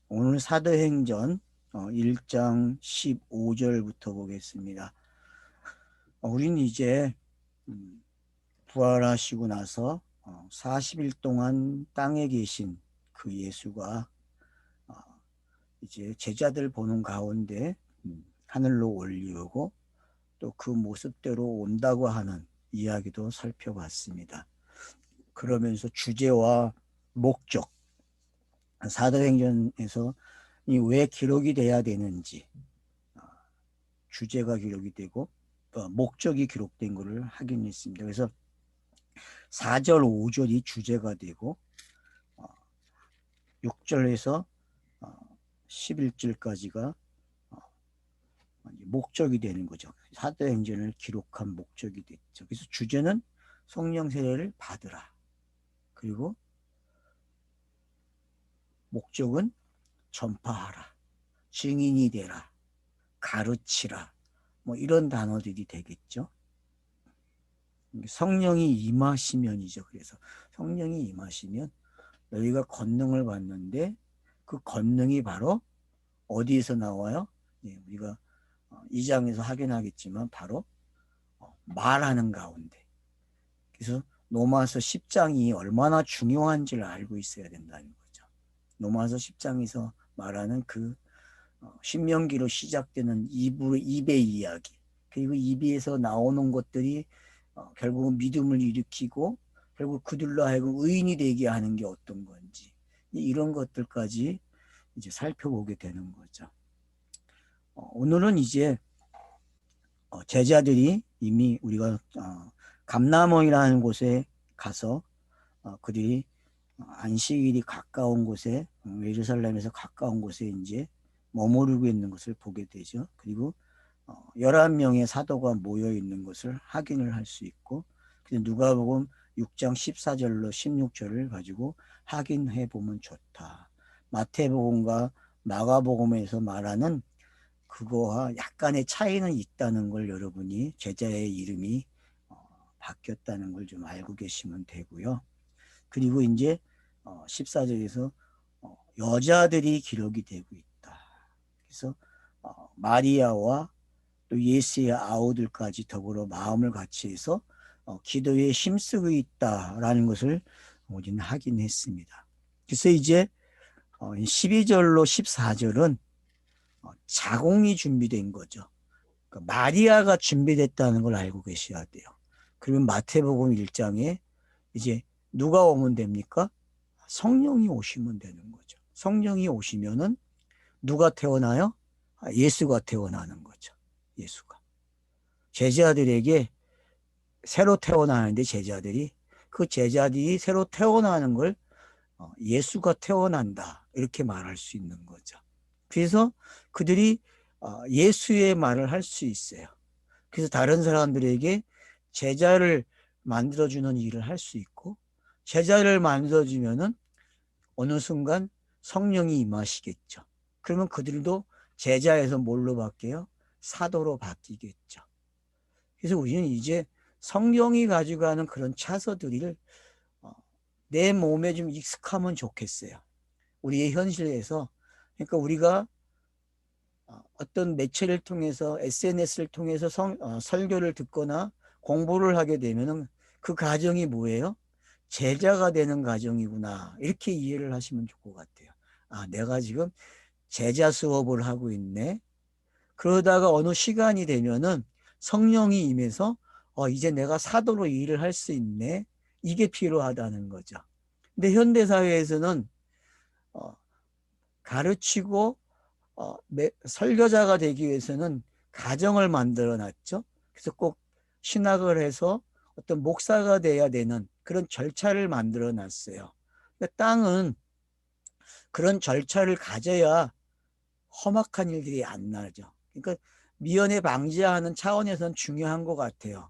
오늘 사도행전 1장 15절부터 보겠습니다. 우린 이제 부활하시고 나서 40일 동안 땅에 계신 그 예수가 어, 이제 제자들 보는 가운데 하늘로 올리우고 또 그 모습대로 온다고 하는 이야기도 살펴봤습니다. 그러면서 주제와 목적, 사도행전에서 이 왜 기록이 돼야 되는지, 주제가 기록이 되고 목적이 기록된 것을 확인했습니다. 그래서 4절, 5절이 주제가 되고 6절에서 11절까지가 목적이 되는 거죠. 사도행전을 기록한 목적이 됐죠. 그래서 주제는 성령 세례를 받으라. 그리고 목적은 전파하라, 증인이 되라, 가르치라, 뭐 이런 단어들이 되겠죠. 성령이 임하시면이죠. 그래서 성령이 임하시면 너희가 권능을 받는데 그 권능이 바로 어디에서 나와요? 네, 우리가 2장에서 확인하겠지만 바로 말하는 가운데. 그래서 로마서 10장이 얼마나 중요한지를 알고 있어야 된다는 거죠. 로마서 10장에서 말하는 그 신명기로 시작되는 입의 이야기, 그리고 입에서 나오는 것들이 결국은 믿음을 일으키고 결국 그들로 하여금 의인이 되게 하는 게 어떤 건지, 이런 것들까지 이제 살펴보게 되는 거죠. 오늘은 이제 제자들이 이미 우리가 감람원이라는 곳에 가서 그들이 안식일이 가까운 곳에, 예루살렘에서 가까운 곳에 이제 머무르고 있는 것을 보게 되죠. 그리고 11명의 사도가 모여 있는 것을 확인을 할 수 있고, 누가복음 6장 14절로 16절을 가지고 확인해 보면 좋다. 마태복음과 마가복음에서 말하는 그거와 약간의 차이는 있다는 걸 여러분이, 제자의 이름이 바뀌었다는 걸 좀 알고 계시면 되고요. 그리고 이제 14절에서 여자들이 기록이 되고 있다. 그래서 마리아와 또 예수의 아우들까지 더불어 마음을 같이 해서 기도에 힘쓰고 있다라는 것을 우리는 확인했습니다. 그래서 이제 12절로 14절은 자공이 준비된 거죠. 그러니까 마리아가 준비됐다는 걸 알고 계셔야 돼요. 그러면 마태복음 1장에 이제 누가 오면 됩니까? 성령이 오시면 되는 거죠. 성령이 오시면은 누가 태어나요? 예수가 태어나는 거죠. 예수가. 제자들에게 새로 태어나는데 그 제자들이 새로 태어나는 걸 예수가 태어난다, 이렇게 말할 수 있는 거죠. 그래서 그들이 예수의 말을 할 수 있어요. 그래서 다른 사람들에게 제자를 만들어주는 일을 할 수 있고, 제자를 만들어주면은 어느 순간 성령이 임하시겠죠. 그러면 그들도 제자에서 뭘로 바뀌어요? 사도로 바뀌겠죠. 그래서 우리는 이제 성령이 가져가는 그런 차서들을 내 몸에 좀 익숙하면 좋겠어요. 우리의 현실에서. 그러니까 우리가 어떤 매체를 통해서, SNS를 통해서 설교를 듣거나 공부를 하게 되면은 그 과정이 뭐예요? 제자가 되는 과정이구나, 이렇게 이해를 하시면 좋을 것 같아요. 내가 지금 제자 수업을 하고 있네. 그러다가 어느 시간이 되면은 성령이 임해서 이제 내가 사도로 일을 할 수 있네. 이게 필요하다는 거죠. 근데 현대 사회에서는 가르치고 설교자가 되기 위해서는 가정을 만들어 놨죠. 그래서 꼭 신학을 해서 어떤 목사가 돼야 되는 그런 절차를 만들어 놨어요. 땅은 그런 절차를 가져야 험악한 일들이 안 나죠. 그러니까 미연에 방지하는 차원에서는 중요한 것 같아요.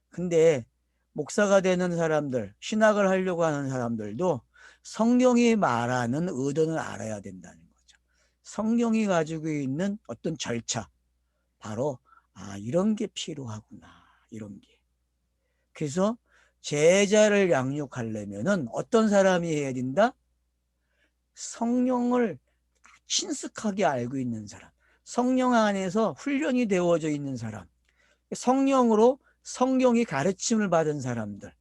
근데 목사가 되는 사람들, 신학을 하려고 하는 사람들도 성경이 말하는 의도는 알아야 된다는 거죠. 성경이 가지고 있는 어떤 절차, 바로 이런 게 필요하구나, 이런 게. 그래서 제자를 양육하려면은 어떤 사람이 해야 된다? 성령을 친숙하게 알고 있는 사람, 성령 안에서 훈련이 되어져 있는 사람, 성령으로 성경이 가르침을 받은 사람들,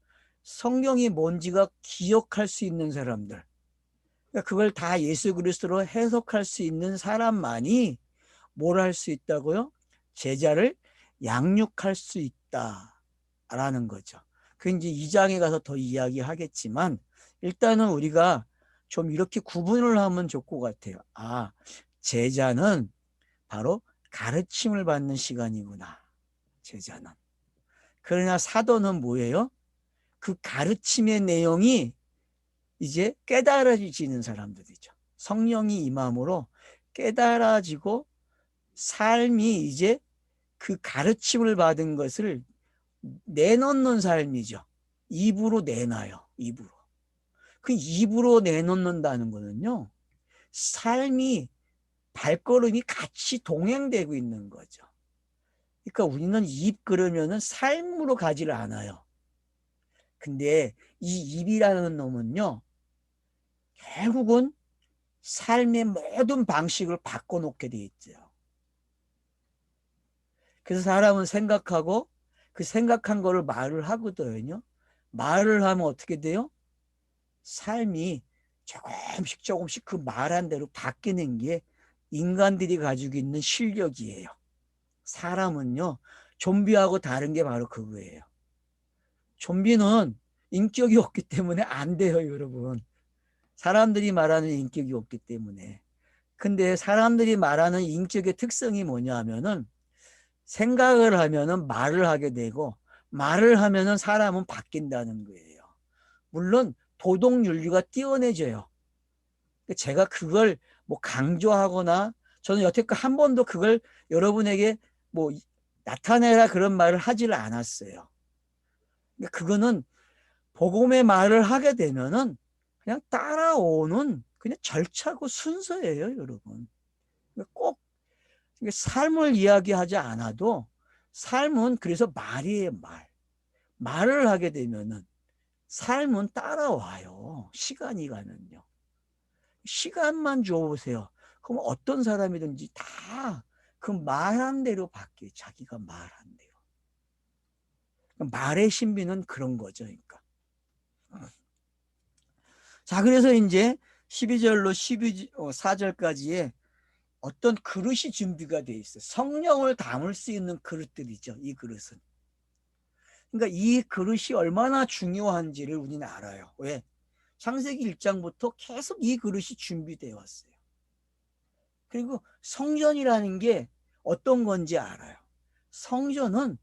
성경이 뭔지가 기억할 수 있는 사람들, 그걸 다 예수 그리스도로 해석할 수 있는 사람만이 뭘 할 수 있다고요? 제자를 양육할 수 있다라는 거죠. 그 이제 2장에 가서 더 이야기하겠지만 일단은 우리가 좀 이렇게 구분을 하면 좋을 것 같아요. 아, 제자는 바로 가르침을 받는 시간이구나. 제자는. 그러나 사도는 뭐예요? 그 가르침의 내용이 이제 깨달아지는 사람들이죠. 성령이 임함으로 깨달아지고 삶이 이제 그 가르침을 받은 것을 내놓는 삶이죠. 입으로 내놔요. 입으로. 그 입으로 내놓는다는 거는요. 삶이 발걸음이 같이 동행되고 있는 거죠. 그러니까 우리는 입 그러면은 삶으로 가지를 않아요. 근데 이 입이라는 놈은요. 결국은 삶의 모든 방식을 바꿔놓게 돼 있죠. 그래서 사람은 생각하고 그 생각한 거를 말을 하거든요. 말을 하면 어떻게 돼요? 삶이 조금씩 조금씩 그 말한 대로 바뀌는 게 인간들이 가지고 있는 실력이에요. 사람은요, 좀비하고 다른 게 바로 그거예요. 좀비는 인격이 없기 때문에 안 돼요, 여러분. 사람들이 말하는 인격이 없기 때문에. 근데 사람들이 말하는 인격의 특성이 뭐냐 하면은 생각을 하면은 말을 하게 되고 말을 하면은 사람은 바뀐다는 거예요. 물론 도덕윤리가 뛰어내져요. 제가 그걸 뭐 강조하거나 저는 여태껏 한 번도 그걸 여러분에게 뭐 나타내라 그런 말을 하지를 않았어요. 그거는 복음의 말을 하게 되면은 그냥 따라오는 그냥 절차고 순서예요, 여러분. 꼭 삶을 이야기하지 않아도 삶은 그래서 말이에요, 말. 말을 하게 되면은 삶은 따라와요. 시간이 가면요. 시간만 줘보세요. 그럼 어떤 사람이든지 다 그 말한 대로 바뀌어요. 자기가 말한 대로. 말의 신비는 그런 거죠. 그러니까. 자, 그래서 이제 12절로 4절까지의 어떤 그릇이 준비가 돼 있어요. 성령을 담을 수 있는 그릇들이죠. 이 그릇은. 그러니까 이 그릇이 얼마나 중요한지를 우리는 알아요. 왜? 창세기 1장부터 계속 이 그릇이 준비되어 왔어요. 그리고 성전이라는 게 어떤 건지 알아요. 성전은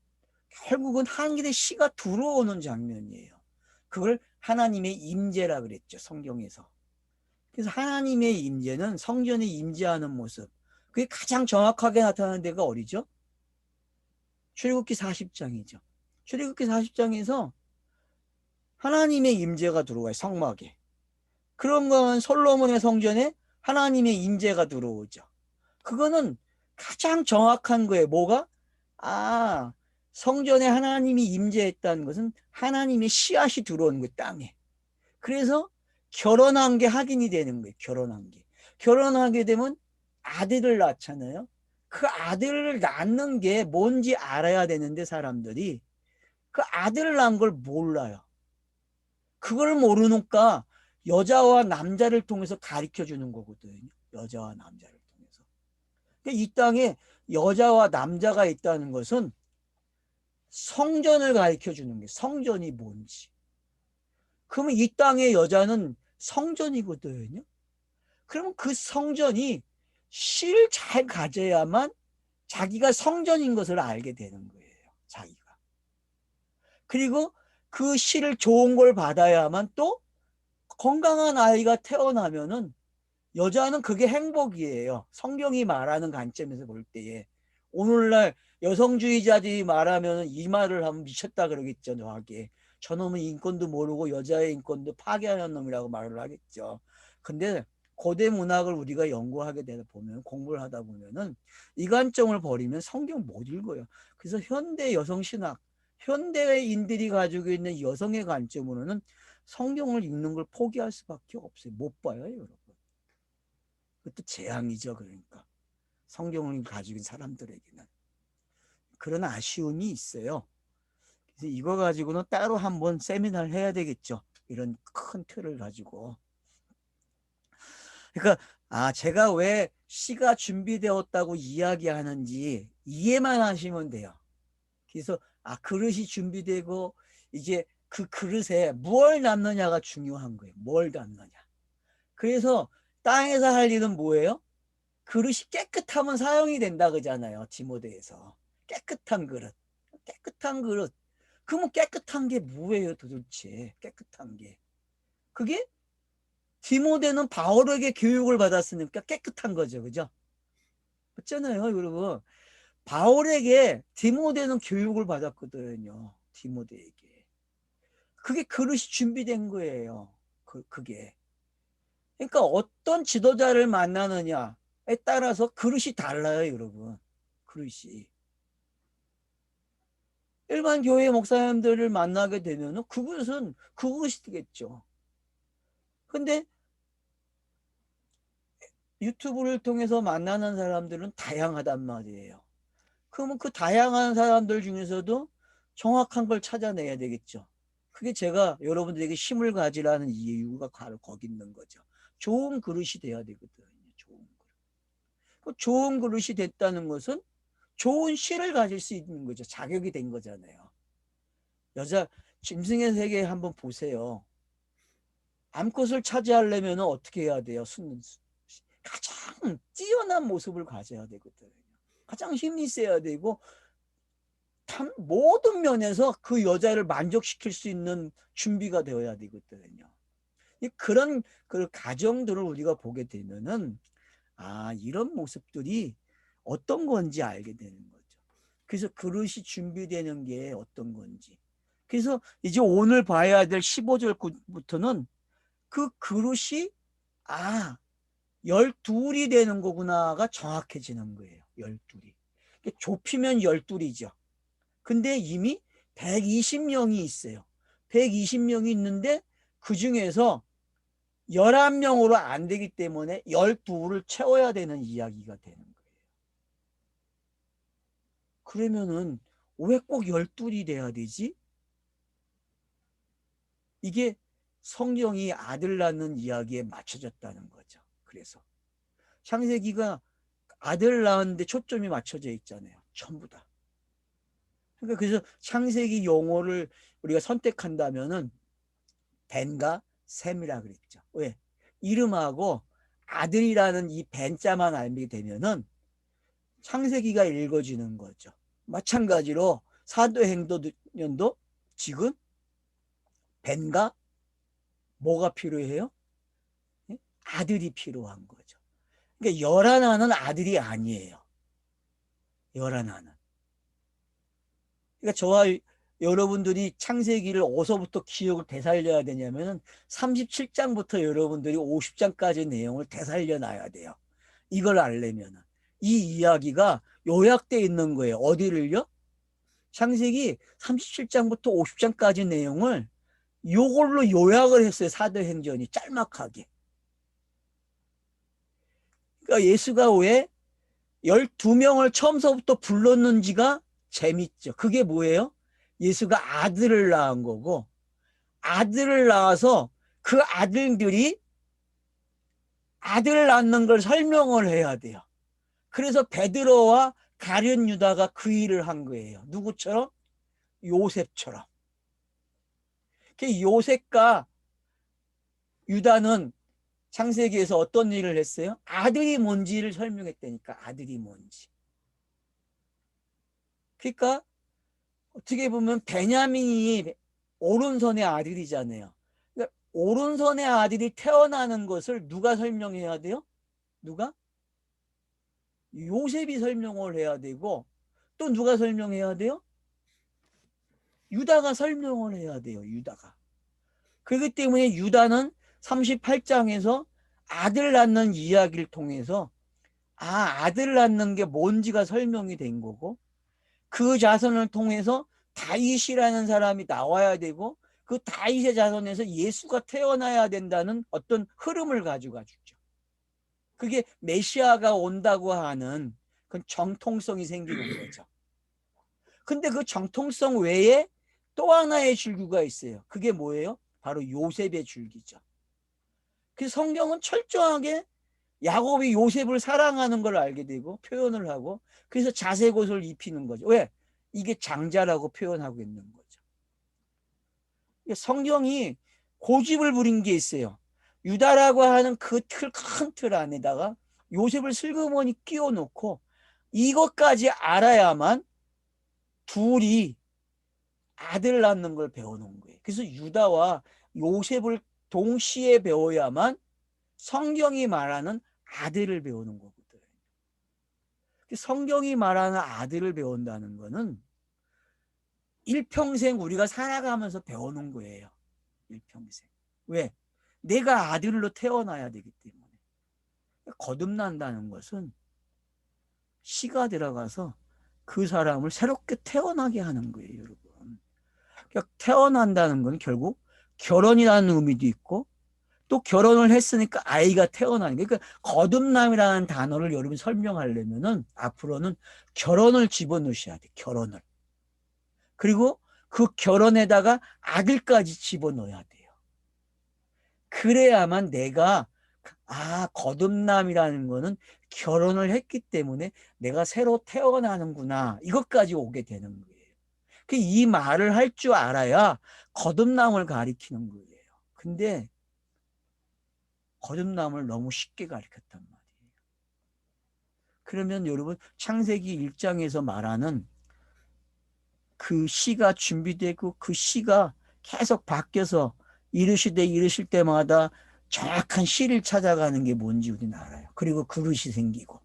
결국은 하나님의 씨가 들어오는 장면이에요. 그걸 하나님의 임재라 그랬죠. 성경에서. 그래서 하나님의 임재는 성전에 임재하는 모습. 그게 가장 정확하게 나타나는 데가 어디죠? 출애굽기 40장이죠. 출애굽기 40장에서 하나님의 임재가 들어와요. 성막에. 그런 건 솔로몬의 성전에 하나님의 임재가 들어오죠. 그거는 가장 정확한 거예요. 뭐가? 아, 성전에 하나님이 임재했다는 것은 하나님의 씨앗이 들어오는 거예요. 땅에. 그래서 결혼한 게 확인이 되는 거예요. 결혼한 게. 결혼하게 되면 아들을 낳잖아요. 그 아들을 낳는 게 뭔지 알아야 되는데 사람들이 그 아들을 낳은 걸 몰라요. 그걸 모르니까 여자와 남자를 통해서 가르쳐 주는 거거든요. 여자와 남자를 통해서. 이 땅에 여자와 남자가 있다는 것은 성전을 가르쳐 주는 게 성전이 뭔지. 그러면 이 땅의 여자는 성전이거든요. 그러면 그 성전이 씨를 잘 가져야만 자기가 성전인 것을 알게 되는 거예요. 자기가. 그리고 그 씨를 좋은 걸 받아야만 또 건강한 아이가 태어나면은 여자는 그게 행복이에요. 성경이 말하는 관점에서 볼 때에. 오늘날 여성주의자들이 말하면 이 말을 하면 미쳤다 그러겠죠. 너하게. 저놈은 인권도 모르고 여자의 인권도 파괴하는 놈이라고 말을 하겠죠. 근데 고대 문학을 우리가 연구하게 되다 보면 공부를 하다 보면은 이 관점을 버리면 성경 못 읽어요. 그래서 현대 여성 신학, 현대인들이 가지고 있는 여성의 관점으로는 성경을 읽는 걸 포기할 수밖에 없어요. 못 봐요, 여러분. 그것도 재앙이죠. 그러니까 성경을 가지고 있는 사람들에게는 그런 아쉬움이 있어요. 그래서 이거 가지고는 따로 한번 세미나를 해야 되겠죠. 이런 큰 틀을 가지고. 그러니까 제가 왜 시가 준비되었다고 이야기하는지 이해만 하시면 돼요. 그래서 그릇이 준비되고 이제 그 그릇에 뭘 담느냐가 중요한 거예요. 뭘 담느냐. 그래서 땅에서 할 일은 뭐예요? 그릇이 깨끗하면 사용이 된다 그러잖아요. 디모데에서. 깨끗한 그릇. 깨끗한 그릇. 그러면 깨끗한 게 뭐예요 도대체? 깨끗한 게. 그게 디모데는 바울에게 교육을 받았으니까 깨끗한 거죠. 그죠? 맞잖아요 여러분. 바울에게 디모데는 교육을 받았거든요. 디모데에게. 그게 그릇이 준비된 거예요. 그게. 그러니까 어떤 지도자를 만나느냐에 따라서 그릇이 달라요, 여러분. 그릇이. 일반 교회 목사님들을 만나게 되면 그것은 그것이 되겠죠. 근데 유튜브를 통해서 만나는 사람들은 다양하단 말이에요. 그러면 그 다양한 사람들 중에서도 정확한 걸 찾아내야 되겠죠. 그게 제가 여러분들에게 힘을 가지라는 이유가 바로 거기 있는 거죠. 좋은 그릇이 돼야 되거든요. 좋은 그릇. 그 좋은 그릇이 됐다는 것은 좋은 시를 가질 수 있는 거죠. 자격이 된 거잖아요. 여자 짐승의 세계 한번 보세요. 암컷을 차지하려면 어떻게 해야 돼요? 가장 뛰어난 모습을 가져야 되거든요. 가장 힘이 세야 되고 모든 면에서 그 여자를 만족시킬 수 있는 준비가 되어야 되거든요. 그런 그 가정들을 우리가 보게 되면은 이런 모습들이 어떤 건지 알게 되는 거죠. 그래서 그릇이 준비되는 게 어떤 건지. 그래서 이제 오늘 봐야 될 15절부터는 그 그릇이 12이 되는 거구나가 정확해지는 거예요. 12이. 좁히면 12이죠. 근데 이미 120명이 있어요. 120명이 있는데 그 중에서 11명으로 안 되기 때문에 12를 채워야 되는 이야기가 되는 거예요. 그러면은 왜 꼭 12이 돼야 되지? 이게 성경이 아들 낳는 이야기에 맞춰졌다는 거죠. 그래서 창세기가 아들 낳았는데 초점이 맞춰져 있잖아요. 전부 다. 그러니까 그래서 창세기 용어를 우리가 선택한다면은 벤과 셈이라 그랬죠. 왜? 이름하고 아들이라는 이 벤자만 알게 되면은 창세기가 읽어지는 거죠. 마찬가지로 사도행전도 지금 벤과 뭐가 필요해요? 아들이 필요한 거죠. 그러니까 열하나는 아들이 아니에요. 열하나는. 그러니까 저와 여러분들이 창세기를 어디서부터 기억을 되살려야 되냐면은 37장부터 여러분들이 50장까지 내용을 되살려 놔야 돼요. 이걸 알려면은. 이 이야기가 요약되어 있는 거예요. 어디를요? 창세기 37장부터 50장까지 내용을 요걸로 요약을 했어요. 사도행전이 짤막하게. 그러니까 예수가 왜 12명을 처음서부터 불렀는지가 재밌죠. 그게 뭐예요? 예수가 아들을 낳은 거고 아들을 낳아서 그 아들들이 아들 낳는 걸 설명을 해야 돼요. 그래서 베드로와 가룟 유다가 그 일을 한 거예요. 누구처럼? 요셉처럼. 요셉과 유다는 창세기에서 어떤 일을 했어요? 아들이 뭔지를 설명했다니까. 아들이 뭔지. 그러니까 어떻게 보면 베냐민이 오른손의 아들이잖아요. 그러니까 오른손의 아들이 태어나는 것을 누가 설명해야 돼요? 누가? 요셉이 설명을 해야 되고 또 누가 설명해야 돼요? 유다가 설명을 해야 돼요. 유다가. 그렇기 때문에 유다는 38장에서 아들 낳는 이야기를 통해서 아들 낳는 게 뭔지가 설명이 된 거고 그 자손을 통해서 다윗이라는 사람이 나와야 되고 그 다윗의 자손에서 예수가 태어나야 된다는 어떤 흐름을 가져가 주죠. 그게 메시아가 온다고 하는 그 정통성이 생기는 거죠. 근데 그 정통성 외에 또 하나의 줄기가 있어요. 그게 뭐예요? 바로 요셉의 줄기죠. 그래서 성경은 철저하게 야곱이 요셉을 사랑하는 걸 알게 되고 표현을 하고, 그래서 자색옷을 입히는 거죠. 왜? 이게 장자라고 표현하고 있는 거죠. 성경이 고집을 부린 게 있어요. 유다라고 하는 그 큰 틀 안에다가 요셉을 슬그머니 끼워 놓고 이것까지 알아야만 둘이 아들 낳는 걸 배워놓은 거예요. 그래서 유다와 요셉을 동시에 배워야만 성경이 말하는 아들을 배우는 거거든. 성경이 말하는 아들을 배운다는 거는 일평생 우리가 살아가면서 배우는 거예요. 일평생. 왜? 내가 아들로 태어나야 되기 때문에. 거듭난다는 것은 씨가 들어가서 그 사람을 새롭게 태어나게 하는 거예요, 여러분. 그러니까 태어난다는 건 결국 결혼이라는 의미도 있고, 또 결혼을 했으니까 아이가 태어나는 게, 그러니까 거듭남이라는 단어를 여러분 설명하려면은 앞으로는 결혼을 집어넣으셔야 돼. 결혼을. 그리고 그 결혼에다가 아들까지 집어넣어야 돼요. 그래야만 내가 거듭남이라는 거는 결혼을 했기 때문에 내가 새로 태어나는구나, 이것까지 오게 되는 거예요. 이 말을 할 줄 알아야 거듭남을 가리키는 거예요. 근데 거듭남을 너무 쉽게 가르쳤단 말이에요. 그러면 여러분, 창세기 1장에서 말하는 그 시가 준비되고 그 시가 계속 바뀌어서 이르실 때마다 정확한 시를 찾아가는 게 뭔지 우리는 알아요. 그리고 그릇이 생기고,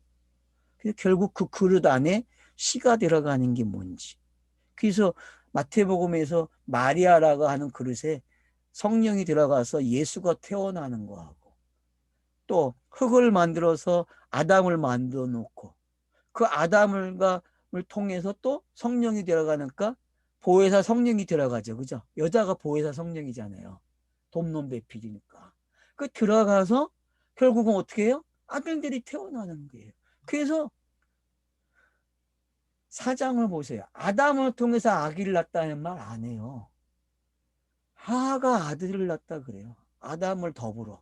그래서 결국 그 그릇 안에 시가 들어가는 게 뭔지. 그래서 마태복음에서 마리아라고 하는 그릇에 성령이 들어가서 예수가 태어나는 거하고, 또 흙을 만들어서 아담을 만들어 놓고 그 아담을 통해서 또 성령이 들어가니까 보혜사 성령이 들어가죠. 그죠? 여자가 보혜사 성령이잖아요. 돕는 배필이니까. 그 들어가서 결국은 어떻게 해요? 아들들이 태어나는 거예요. 그래서 사장을 보세요. 아담을 통해서 아기를 낳았다는 말 안 해요. 하하가 아들을 낳았다 그래요. 아담을 더불어.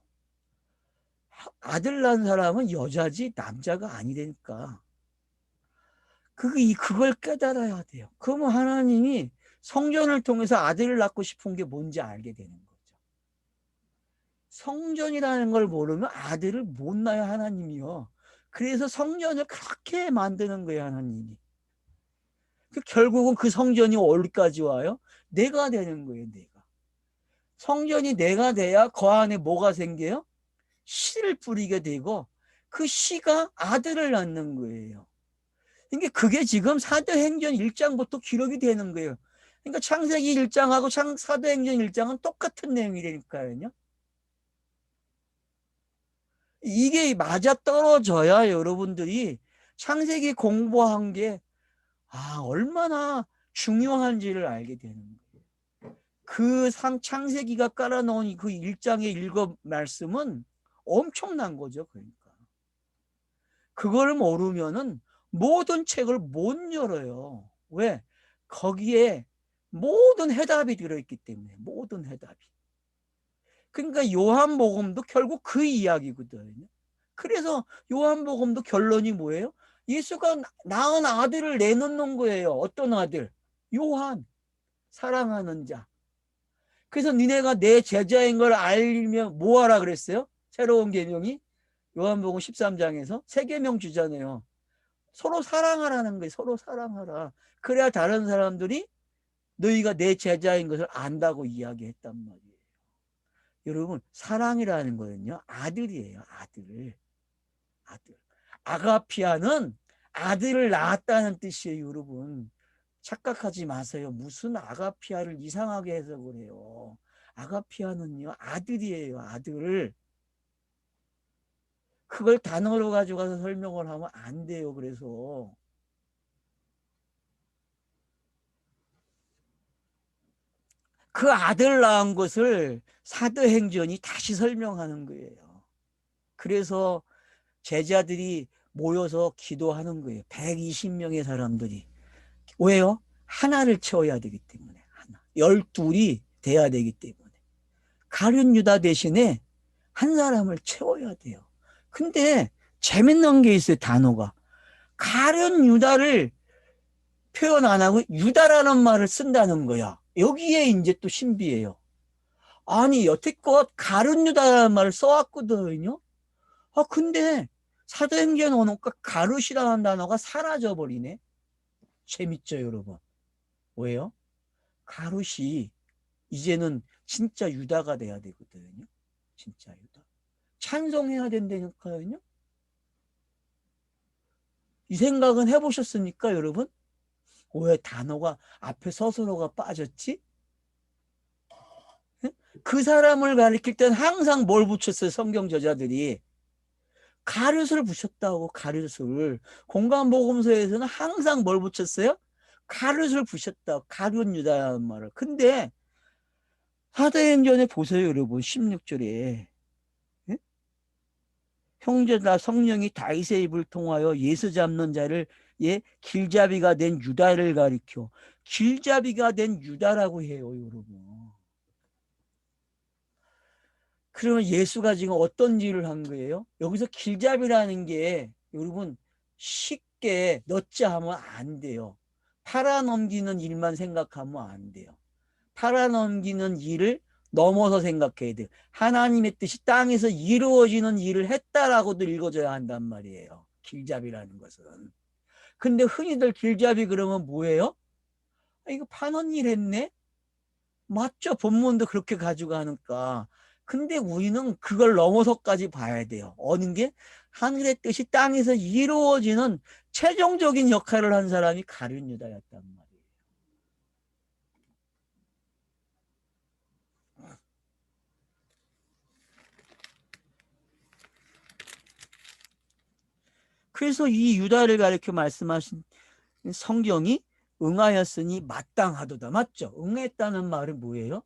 아들 낳은 사람은 여자지 남자가 아니니까. 그걸 깨달아야 돼요. 그러면 하나님이 성전을 통해서 아들을 낳고 싶은 게 뭔지 알게 되는 거죠. 성전이라는 걸 모르면 아들을 못 낳아요, 하나님이요. 그래서 성전을 그렇게 만드는 거예요, 하나님이. 결국은 그 성전이 어디까지 와요? 내가 되는 거예요, 내가. 성전이 내가 돼야 그 안에 뭐가 생겨요? 씨를 뿌리게 되고, 그 씨가 아들을 낳는 거예요. 그러니까 그게 지금 사도행전 1장부터 기록이 되는 거예요. 그러니까 창세기 1장하고 사도행전 1장은 똑같은 내용이라니까요. 이게 맞아 떨어져야 여러분들이 창세기 공부한 게 얼마나 중요한지를 알게 되는 거예요. 창세기가 깔아놓은 그 1장의 일곱 말씀은 엄청난 거죠. 그러니까 그걸 모르면은 모든 책을 못 열어요. 왜? 거기에 모든 해답이 들어있기 때문에. 모든 해답이. 그러니까 요한복음도 결국 그 이야기거든요. 그래서 요한복음도 결론이 뭐예요? 예수가 낳은 아들을 내놓는 거예요. 어떤 아들? 요한. 사랑하는 자. 그래서 니네가 내 제자인 걸 알면 뭐하라 그랬어요? 새로운 계명이 요한복음 13장에서 새 계명 주잖아요. 서로 사랑하라는 거예요. 서로 사랑하라. 그래야 다른 사람들이 너희가 내 제자인 것을 안다고 이야기했단 말이에요. 여러분, 사랑이라는 거는요, 아들이에요. 아들. 아가피아는 아들을 낳았다는 뜻이에요. 여러분, 착각하지 마세요. 무슨 아가피아를 이상하게 해석을 해요. 아가피아는요, 아들이에요. 아들. 그걸 단어로 가져가서 설명을 하면 안 돼요. 그래서 그 아들 낳은 것을 사도행전이 다시 설명하는 거예요. 그래서 제자들이 모여서 기도하는 거예요. 120명의 사람들이. 왜요? 하나를 채워야 되기 때문에. 하나. 12이 돼야 되기 때문에. 가룟 유다 대신에 한 사람을 채워야 돼요. 근데 재밌는 게 있어요. 단어가. 가룟 유다를 표현 안 하고 유다라는 말을 쓴다는 거야. 여기에 이제 또 신비해요. 아니 여태껏 가룟 유다라는 말을 써왔거든요. 근데 사도행전 오니까 가룟이라는 단어가 사라져 버리네. 재밌죠, 여러분? 왜요? 가룟이 이제는 진짜 유다가 돼야 되거든요. 진짜 유다. 찬송해야 된다니까요. 이 생각은 해보셨습니까, 여러분? 왜 단어가 앞에 서술어가 빠졌지? 그 사람을 가리킬 땐 항상 뭘 붙였어요, 성경 저자들이? 가룟을 붙였다고, 가룟을. 공간복음서에서는 항상 뭘 붙였어요? 가룟을 붙였다. 가룟 유다라는 말을. 근데 사도행전에 보세요, 여러분. 16절에. 형제다 성령이 다윗의 입을 통하여 예수 잡는 자를 길잡이가 된 유다를 가리켜. 길잡이가 된 유다라고 해요, 여러분. 그러면 예수가 지금 어떤 일을 한 거예요? 여기서 길잡이라는 게 여러분 쉽게 넣자 하면 안 돼요. 팔아넘기는 일만 생각하면 안 돼요. 팔아넘기는 일을 넘어서 생각해야 돼요. 하나님의 뜻이 땅에서 이루어지는 일을 했다라고도 읽어줘야 한단 말이에요. 길잡이라는 것은. 근데 흔히들 길잡이 그러면 뭐예요? 이거 파는 일 했네? 맞죠? 본문도 그렇게 가지고 하니까. 근데 우리는 그걸 넘어서까지 봐야 돼요. 어느 게? 하늘의 뜻이 땅에서 이루어지는 최종적인 역할을 한 사람이 가룟 유다였단 말이에요. 그래서 이 유다를 가리켜 말씀하신 성경이 응하였으니 마땅하도다. 맞죠? 응했다는 말은 뭐예요?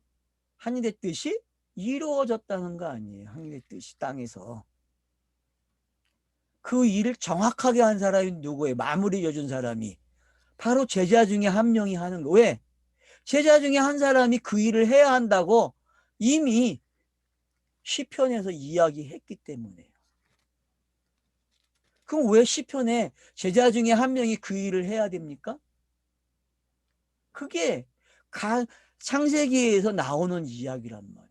하늘의 뜻이 이루어졌다는 거 아니에요. 하늘의 뜻이 땅에서. 그 일을 정확하게 한 사람이 누구예요? 마무리 져준 사람이. 바로 제자 중에 한 명이 하는 거. 왜? 제자 중에 한 사람이 그 일을 해야 한다고 이미 시편에서 이야기했기 때문에요. 그럼 왜 시편에 제자 중에 한 명이 그 일을 해야 됩니까? 그게 창세기에서 나오는 이야기란 말이에요.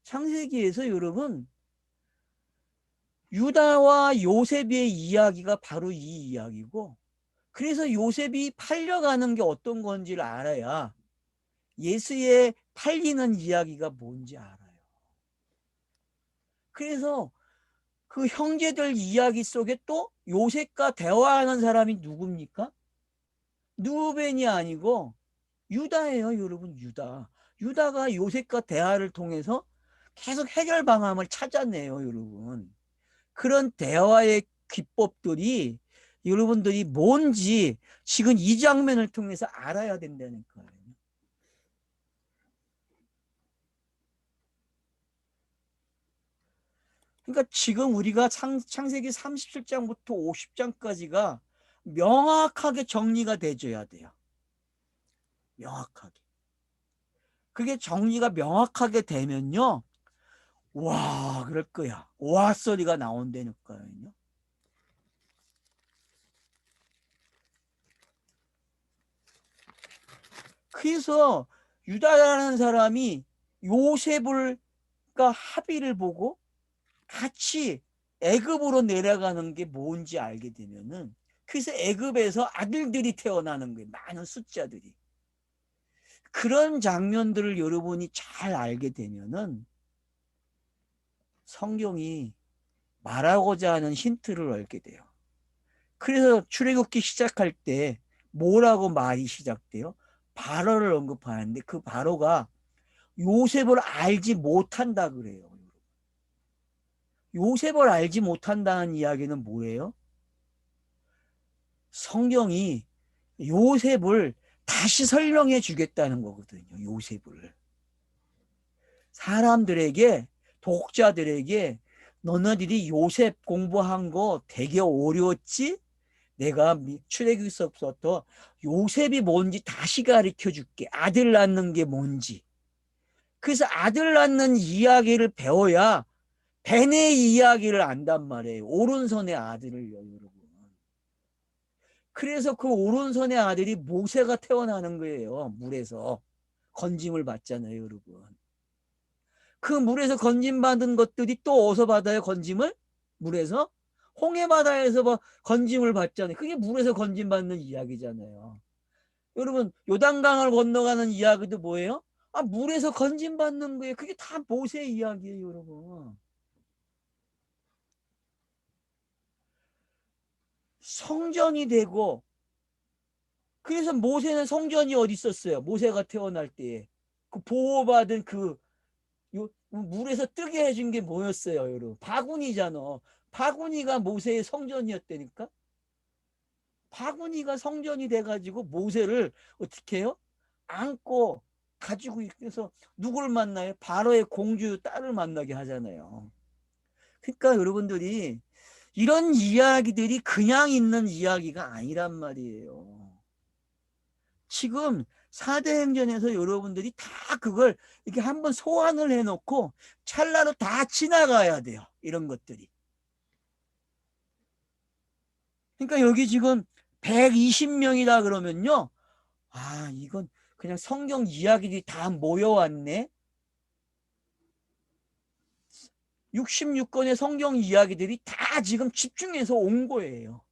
창세기에서 여러분 유다와 요셉의 이야기가 바로 이 이야기고, 그래서 요셉이 팔려가는 게 어떤 건지를 알아야 예수의 팔리는 이야기가 뭔지 알아요. 그래서 그 형제들 이야기 속에 또 요셉과 대화하는 사람이 누굽니까? 누벤이 아니고 유다예요, 여러분. 유다가 요셉과 대화를 통해서 계속 해결 방안을 찾아내요, 여러분. 그런 대화의 기법들이 여러분들이 뭔지 지금 이 장면을 통해서 알아야 된다는 거예요. 그러니까 지금 우리가 창세기 37장부터 50장까지가 명확하게 정리가 돼줘야 돼요. 명확하게. 그게 정리가 명확하게 되면요, 와 그럴 거야. 와 소리가 나온다니까요. 그래서 유다라는 사람이 요셉을 합의를 보고 같이 애굽으로 내려가는 게 뭔지 알게 되면은, 그래서 애굽에서 아들들이 태어나는 거예요. 많은 숫자들이. 그런 장면들을 여러분이 잘 알게 되면은 성경이 말하고자 하는 힌트를 얻게 돼요. 그래서 출애굽기 시작할 때 뭐라고 말이 시작돼요? 바로를 언급하는데 그 바로가 요셉을 알지 못한다 그래요. 요셉을 알지 못한다는 이야기는 뭐예요? 성경이 요셉을 다시 설명해 주겠다는 거거든요. 요셉을. 사람들에게 독자들에게 너네들이 요셉 공부한 거 되게 어려웠지? 내가 출애굽서부터 요셉이 뭔지 다시 가르쳐 줄게. 아들 낳는 게 뭔지. 그래서 아들 낳는 이야기를 배워야 벤의 이야기를 안단 말이에요. 오른손의 아들을요, 여러분. 그래서 그 오른손의 아들이 모세가 태어나는 거예요. 물에서 건짐을 받잖아요, 여러분. 그 물에서 건짐받은 것들이 또 어디서 받아요, 건짐을? 물에서? 홍해바다에서 건짐을 받잖아요. 그게 물에서 건짐받는 이야기잖아요. 여러분, 요단강을 건너가는 이야기도 뭐예요? 아, 물에서 건짐받는 거예요. 그게 다 모세 이야기예요, 여러분. 성전이 되고, 그래서 모세는 성전이 어디 있었어요? 모세가 태어날 때에. 그 보호받은 물에서 뜨게 해준 게 뭐였어요, 여러분? 바구니잖아. 바구니가 모세의 성전이었다니까? 바구니가 성전이 돼가지고 모세를 어떻게 해요? 안고 가지고 있어서 누굴 만나요? 바로의 공주 딸을 만나게 하잖아요. 그러니까 여러분들이 이런 이야기들이 그냥 있는 이야기가 아니란 말이에요. 지금 사대행전에서 여러분들이 다 그걸 이렇게 한번 소환을 해놓고 찰나로 다 지나가야 돼요. 이런 것들이. 그러니까 여기 지금 120명이다 그러면요. 아, 이건 그냥 성경 이야기들이 다 모여왔네. 66권의 성경 이야기들이 다 지금 집중해서 온 거예요.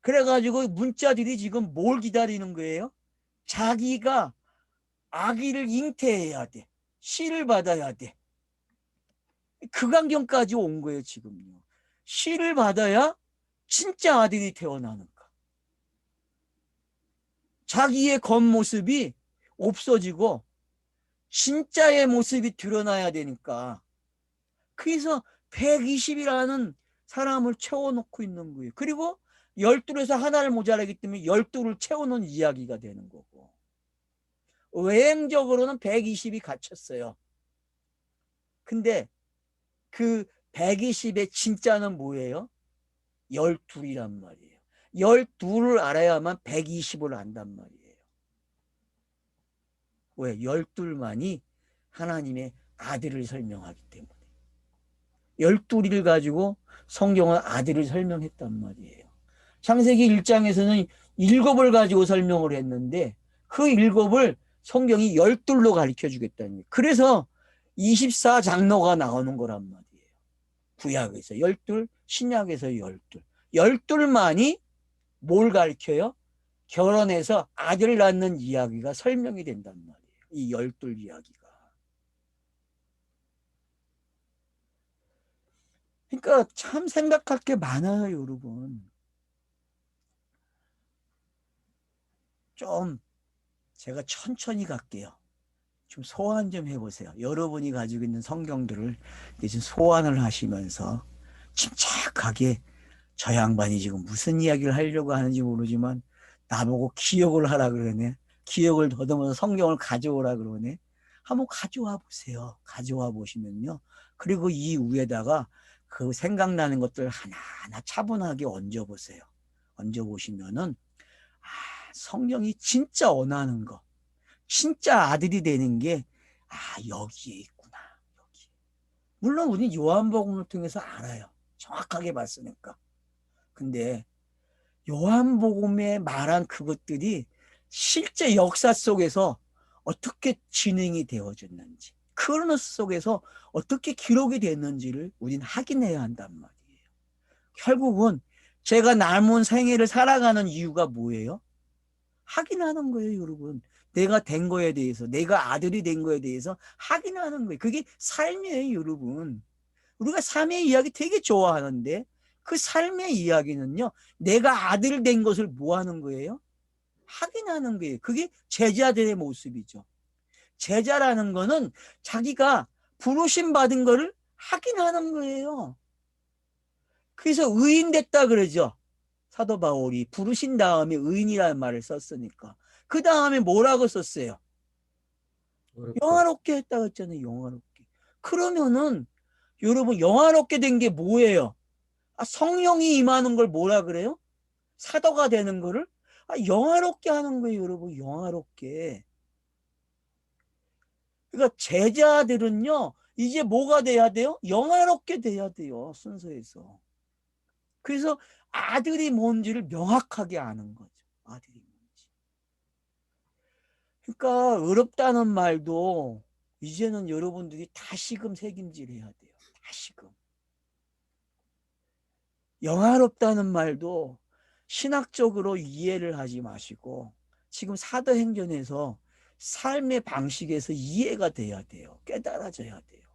그래가지고 문자들이 지금 뭘 기다리는 거예요? 자기가 아기를 잉태해야 돼. 씨를 받아야 돼. 그 광경까지 온 거예요, 지금요. 씨를 받아야 진짜 아들이 태어나는가. 자기의 겉모습이 없어지고 진짜의 모습이 드러나야 되니까. 그래서 120이라는 사람을 채워놓고 있는 거예요. 그리고 12에서 하나를 모자라기 때문에 12를 채우는 이야기가 되는 거고. 외행적으로는 120이 갇혔어요. 근데 그 120의 진짜는 뭐예요? 12이란 말이에요. 12를 알아야만 120을 안단 말이에요. 왜? 12만이 하나님의 아들을 설명하기 때문에. 12를 가지고 성경은 아들을 설명했단 말이에요. 창세기 1장에서는 7을 가지고 설명을 했는데 그 7을 성경이 12로 가르쳐 주겠다는 거예요. 그래서 24장로가 나오는 거란 말이에요. 구약에서 12, 신약에서 12. 12만이 뭘 가르쳐요? 결혼해서 아들 낳는 이야기가 설명이 된단 말이에요. 이 12 이야기가. 그러니까 참 생각할 게 많아요, 여러분. 좀 제가 천천히 갈게요. 좀 소환 좀 해보세요. 여러분이 가지고 있는 성경들을 좀 소환을 하시면서 침착하게 저 양반이 지금 무슨 이야기를 하려고 하는지 모르지만 나보고 기억을 하라 그러네. 기억을 더듬어서 성경을 가져오라 그러네. 한번 가져와 보세요. 가져와 보시면요. 그리고 이 위에다가 그 생각나는 것들 하나하나 차분하게 얹어 보세요. 얹어 보시면은 아, 성경이 진짜 원하는 거, 진짜 아들이 되는 게 아, 여기에 있구나. 여기. 물론 우리는 요한복음을 통해서 알아요. 정확하게 봤으니까. 근데 요한복음에 말한 그것들이 실제 역사 속에서 어떻게 진행이 되어졌는지, 크로노스 속에서 어떻게 기록이 됐는지를 우리는 확인해야 한단 말이에요. 결국은 제가 남은 생애를 살아가는 이유가 뭐예요? 확인하는 거예요, 여러분. 내가 된 거에 대해서, 내가 아들이 된 거에 대해서 확인하는 거예요. 그게 삶이에요, 여러분. 우리가 삶의 이야기 되게 좋아하는데 그 삶의 이야기는요, 내가 아들 된 것을 뭐 하는 거예요? 확인하는 거예요. 그게 제자들의 모습이죠. 제자라는 거는 자기가 부르심 받은 거를 확인하는 거예요. 그래서 의인 됐다 그러죠. 사도 바울이 부르신 다음에 의인이라는 말을 썼으니까. 그 다음에 뭐라고 썼어요? 영화롭게 했다고 했잖아요. 영화롭게. 그러면은 여러분 영화롭게 된 게 뭐예요? 성령이 임하는 걸 뭐라 그래요? 사도가 되는 거를 영화롭게 하는 거예요, 여러분. 영화롭게. 그러니까 제자들은요, 이제 뭐가 돼야 돼요? 영화롭게 돼야 돼요, 순서에서. 그래서 아들이 뭔지를 명확하게 아는 거죠. 아들이 뭔지. 그러니까 어렵다는 말도 이제는 여러분들이 다시금 새김질해야 돼요. 다시금. 영화롭다는 말도 신학적으로 이해를 하지 마시고 지금 사도행전에서 삶의 방식에서 이해가 돼야 돼요. 깨달아져야 돼요.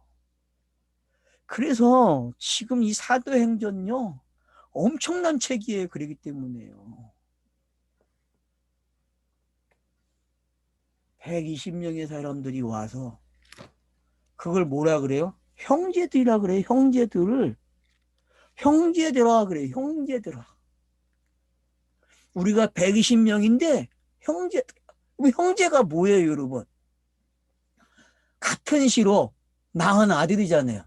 그래서 지금 이 사도행전요, 엄청난 책이에요. 그렇기 때문에요. 120명의 사람들이 와서 그걸 뭐라 그래요? 형제들이라 그래요. 형제들을 형제들아 그래요. 형제들아. 우리가 120명인데 형제, 형제가 뭐예요, 여러분? 같은 시로 낳은 아들이잖아요.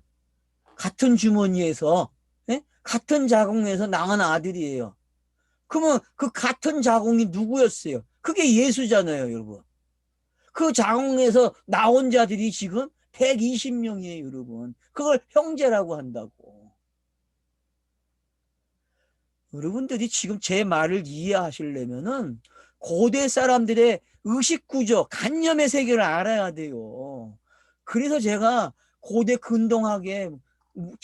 같은 주머니에서, 예? 같은 자궁에서 낳은 아들이에요. 그러면 그 같은 자궁이 누구였어요? 그게 예수잖아요, 여러분. 그 자궁에서 나온 자들이 지금 120명이에요, 여러분. 그걸 형제라고 한다고. 여러분들이 지금 제 말을 이해하시려면은 고대 사람들의 의식구조, 관념의 세계를 알아야 돼요. 그래서 제가 고대 근동학에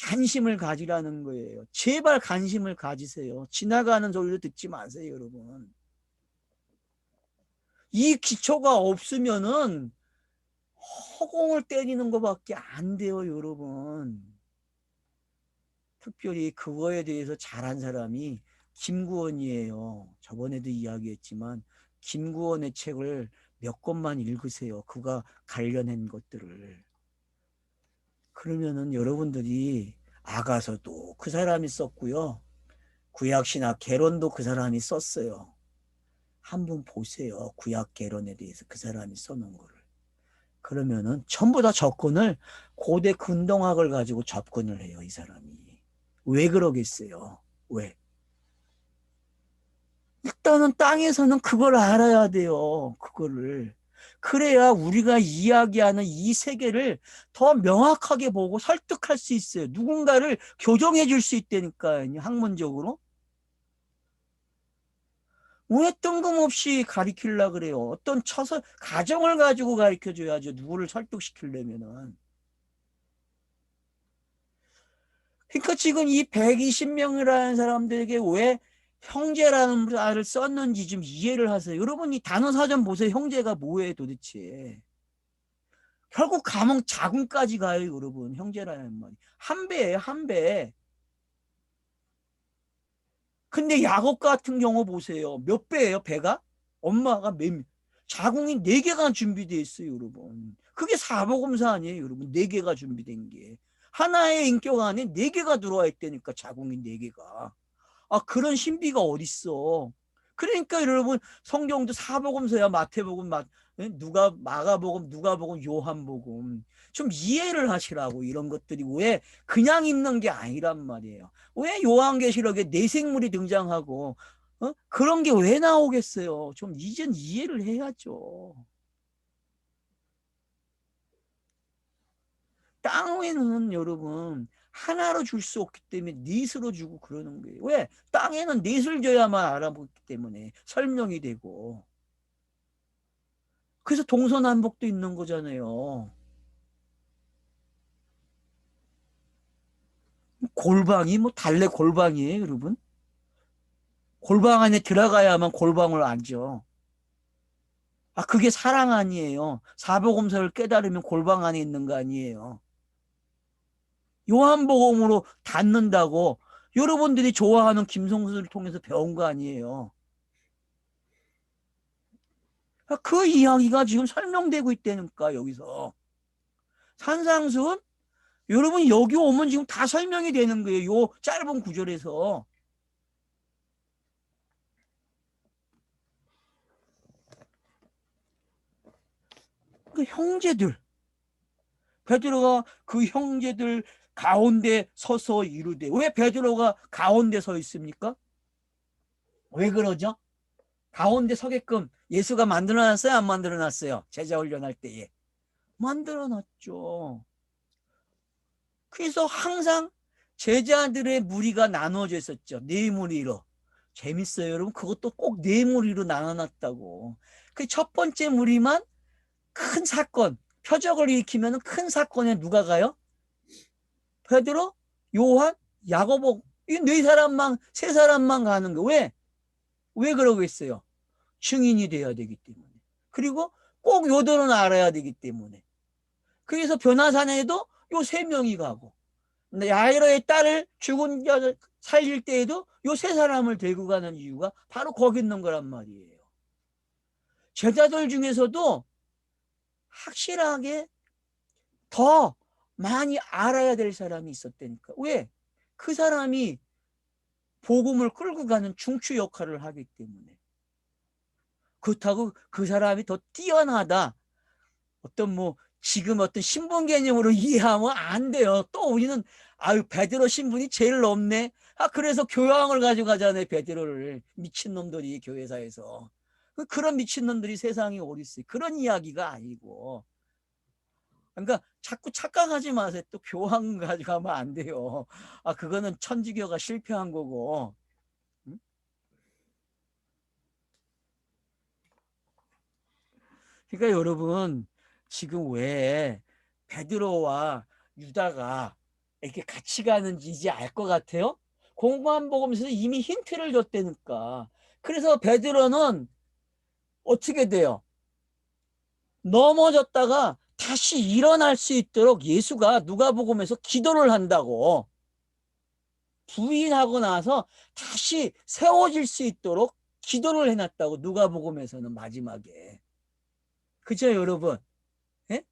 관심을 가지라는 거예요. 제발 관심을 가지세요. 지나가는 소리도 듣지 마세요, 여러분. 이 기초가 없으면은 허공을 때리는 것밖에 안 돼요, 여러분. 특별히 그거에 대해서 잘한 사람이 김구원이에요. 저번에도 이야기했지만 김구원의 책을 몇 권만 읽으세요. 그가 관련한 것들을. 그러면은 여러분들이 아가서도 그 사람이 썼고요. 구약신학 개론도 그 사람이 썼어요. 한번 보세요. 구약 개론에 대해서 그 사람이 써놓은 거를. 그러면은 전부 다 접근을 고대 근동학을 가지고 접근을 해요. 이 사람이. 왜 그러겠어요? 왜? 일단은 땅에서는 그걸 알아야 돼요. 그거를. 그래야 우리가 이야기하는 이 세계를 더 명확하게 보고 설득할 수 있어요. 누군가를 교정해 줄 수 있다니까요. 학문적으로. 왜 뜬금없이 가르치려 그래요? 어떤 가정을 가지고 가르쳐 줘야죠. 누구를 설득시키려면은. 그러니까 지금 이 120명이라는 사람들에게 왜 형제라는 말을 썼는지 좀 이해를 하세요. 여러분 이 단어 사전 보세요. 형제가 뭐예요 도대체. 결국 감흥 자궁까지 가요. 여러분 형제라는 말이. 한 배예요. 한 배. 근데 야곱 같은 경우 보세요. 몇 배예요 배가? 엄마가 자궁이 4개가 준비되어 있어요. 여러분. 그게 사복음사 아니에요. 여러분 4개가 준비된 게. 하나의 인격 안에 4개가 들어와 있다니까 자궁이 4개가. 그런 신비가 어딨어. 그러니까 여러분 성경도 사복음서야 마태복음, 누가 마가복음, 누가복음, 요한복음 좀 이해를 하시라고. 이런 것들이 왜 그냥 있는 게 아니란 말이에요. 왜 요한계시록에 내생물이 등장하고 그런 게 왜 나오겠어요. 좀 이젠 이해를 해야죠. 땅에는 여러분 하나로 줄 수 없기 때문에 넷으로 주고 그러는 거예요. 왜? 땅에는 넷을 줘야만 알아보기 때문에 설명이 되고. 그래서 동서남북도 있는 거잖아요. 골방이 뭐 달래 골방이에요, 여러분? 골방 안에 들어가야만 골방을 알죠. 그게 사랑 아니에요. 사복음서를 깨달으면 골방 안에 있는 거 아니에요. 요한복음으로 닫는다고 여러분들이 좋아하는 김성수를 통해서 배운 거 아니에요. 그 이야기가 지금 설명되고 있다니까 여기서. 산상수훈 여러분 여기 오면 지금 다 설명이 되는 거예요. 요 짧은 구절에서. 그 형제들 베드로가 그 형제들 가운데 서서 이르되. 왜 베드로가 가운데 서 있습니까? 왜 그러죠? 가운데 서게끔 예수가 만들어놨어요? 안 만들어놨어요? 제자 훈련할 때에 만들어놨죠. 그래서 항상 제자들의 무리가 나누어져 있었죠. 네 무리로. 재밌어요, 여러분. 그것도 꼭 네 무리로 나눠놨다고. 그 첫 번째 무리만 큰 사건, 표적을 일으키면 큰 사건에 누가 가요? 베드로, 요한, 야고보. 이 네 사람만, 세 사람만 가는 거. 왜 그러고 있어요? 증인이 돼야 되기 때문에. 그리고 꼭 요들은 알아야 되기 때문에. 그래서 변화산에도 요 세 명이 가고, 야이로의 딸을 죽은 자 살릴 때에도 요 세 사람을 데리고 가는 이유가 바로 거기 있는 거란 말이에요. 제자들 중에서도 확실하게 더 많이 알아야 될 사람이 있었다니까. 왜? 그 사람이 복음을 끌고 가는 중추 역할을 하기 때문에. 그렇다고 그 사람이 더 뛰어나다, 어떤 뭐 지금 어떤 신분 개념으로 이해하면 안 돼요. 또 우리는 아유 베드로 신분이 제일 높네. 그래서 교황을 가져가잖아요. 베드로를. 미친놈들이 교회사에서. 그런 미친놈들이 세상에 어디 있어요. 그런 이야기가 아니고. 그러니까 자꾸 착각하지 마세요. 또 교황 가져가면 안 돼요. 그거는 천주교가 실패한 거고. 그러니까 여러분, 지금 왜 베드로와 유다가 이렇게 같이 가는지 이제 알 것 같아요? 공고한 복음에서 이미 힌트를 줬다니까. 그래서 베드로는 어떻게 돼요? 넘어졌다가 다시 일어날 수 있도록 예수가 누가복음에서 기도를 한다고. 부인하고 나서 다시 세워질 수 있도록 기도를 해놨다고. 누가복음에서는 마지막에. 그죠, 여러분? 예?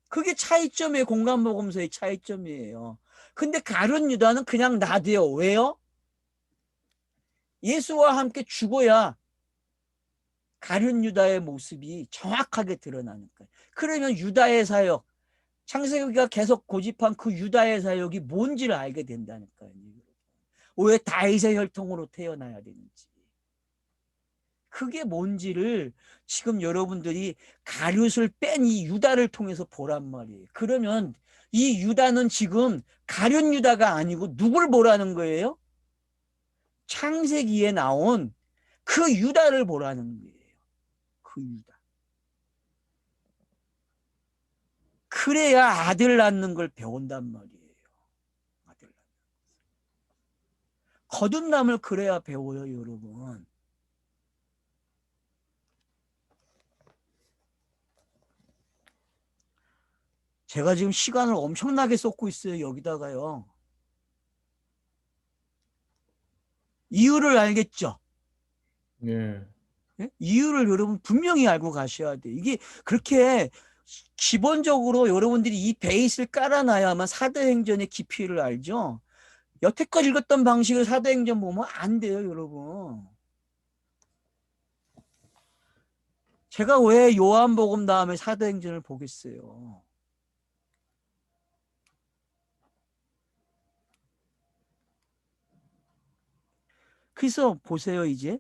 그게 차이점이에요. 공간복음서의 차이점이에요. 근데 가룟 유다는 그냥 놔둬요. 왜요? 예수와 함께 죽어야 가룟 유다의 모습이 정확하게 드러나는 거예요. 그러면 유다의 사역, 창세기가 계속 고집한 그 유다의 사역이 뭔지를 알게 된다니까요. 왜 다윗의 혈통으로 태어나야 되는지. 그게 뭔지를 지금 여러분들이 가룟을 뺀 이 유다를 통해서 보란 말이에요. 그러면 이 유다는 지금 가룟 유다가 아니고 누굴 보라는 거예요? 창세기에 나온 그 유다를 보라는 거예요. 그 유다. 그래야 아들 낳는 걸 배운단 말이에요. 아들 낳는 거듭남을 그래야 배워요, 여러분. 제가 지금 시간을 엄청나게 쏟고 있어요. 여기다가요. 이유를 알겠죠? 예. 예? 이유를 여러분 분명히 알고 가셔야 돼요. 이게 그렇게 기본적으로 여러분들이 이 베이스를 깔아놔야만 사도행전의 깊이를 알죠. 여태껏 읽었던 방식으로 사도행전 보면 안 돼요, 여러분. 제가 왜 요한복음 다음에 사도행전을 보겠어요? 그래서 보세요, 이제.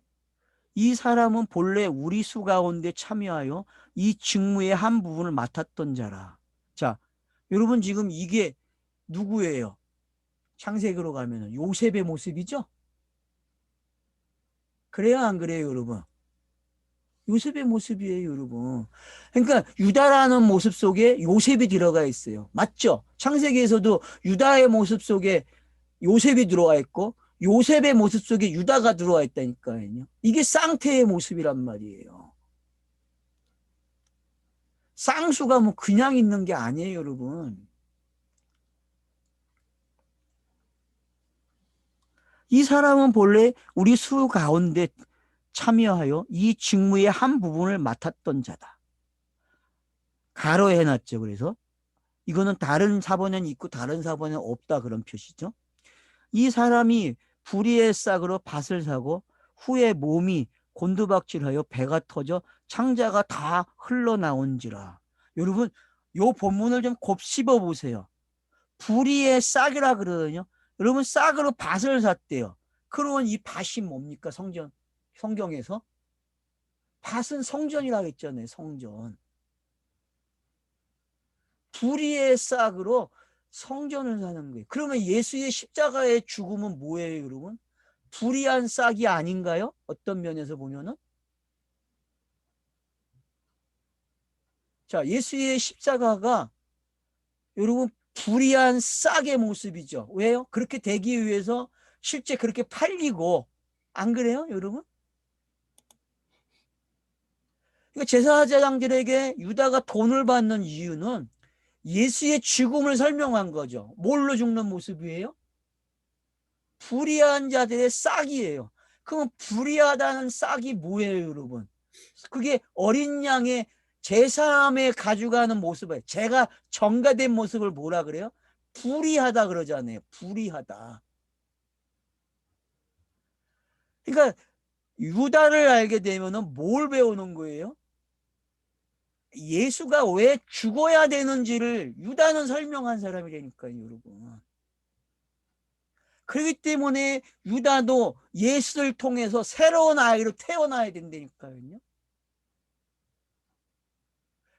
이 사람은 본래 우리 수 가운데 참여하여 이 직무의 한 부분을 맡았던 자라. 자, 여러분 지금 이게 누구예요? 창세기로 가면 요셉의 모습이죠? 그래요, 안 그래요, 여러분? 요셉의 모습이에요, 여러분. 그러니까 유다라는 모습 속에 요셉이 들어가 있어요. 맞죠? 창세기에서도 유다의 모습 속에 요셉이 들어와 있고 요셉의 모습 속에 유다가 들어와 있다니까요. 이게 쌍태의 모습이란 말이에요. 쌍수가 뭐 그냥 있는 게 아니에요, 여러분. 이 사람은 본래 우리 수 가운데 참여하여 이 직무의 한 부분을 맡았던 자다. 가로 해놨죠. 그래서 이거는 다른 사본에는 있고 다른 사본에는 없다, 그런 표시죠. 이 사람이 불의의 싹으로 밭을 사고 후에 몸이 곤두박질하여 배가 터져 창자가 다 흘러나온지라. 여러분, 요 본문을 좀 곱씹어 보세요. 불의의 싹이라 그러거든요. 여러분 싹으로 밭을 샀대요. 그러면 이 밭이 뭡니까? 성경에서 밭은 성전이라고 했잖아요. 성전. 불의의 싹으로 성전을 사는 거예요. 그러면 예수의 십자가의 죽음은 뭐예요, 여러분? 불의한 싹이 아닌가요? 어떤 면에서 보면은. 자, 예수의 십자가가 여러분 불의한 싹의 모습이죠. 왜요? 그렇게 되기 위해서 실제 그렇게 팔리고, 안 그래요, 여러분? 그러니까 제사장들에게 유다가 돈을 받는 이유는 예수의 죽음을 설명한 거죠. 뭘로 죽는 모습이에요? 불의한 자들의 싹이에요. 그러면 불의하다는 싹이 뭐예요, 여러분? 그게 어린 양의 제사함에 가져가는 모습을, 제가 전가된 모습을 뭐라 그래요? 불의하다 그러잖아요. 불의하다. 그러니까 유다를 알게 되면은 뭘 배우는 거예요? 예수가 왜 죽어야 되는지를 유다는 설명한 사람이라니까요, 여러분. 그렇기 때문에 유다도 예수를 통해서 새로운 아이로 태어나야 된다니까요.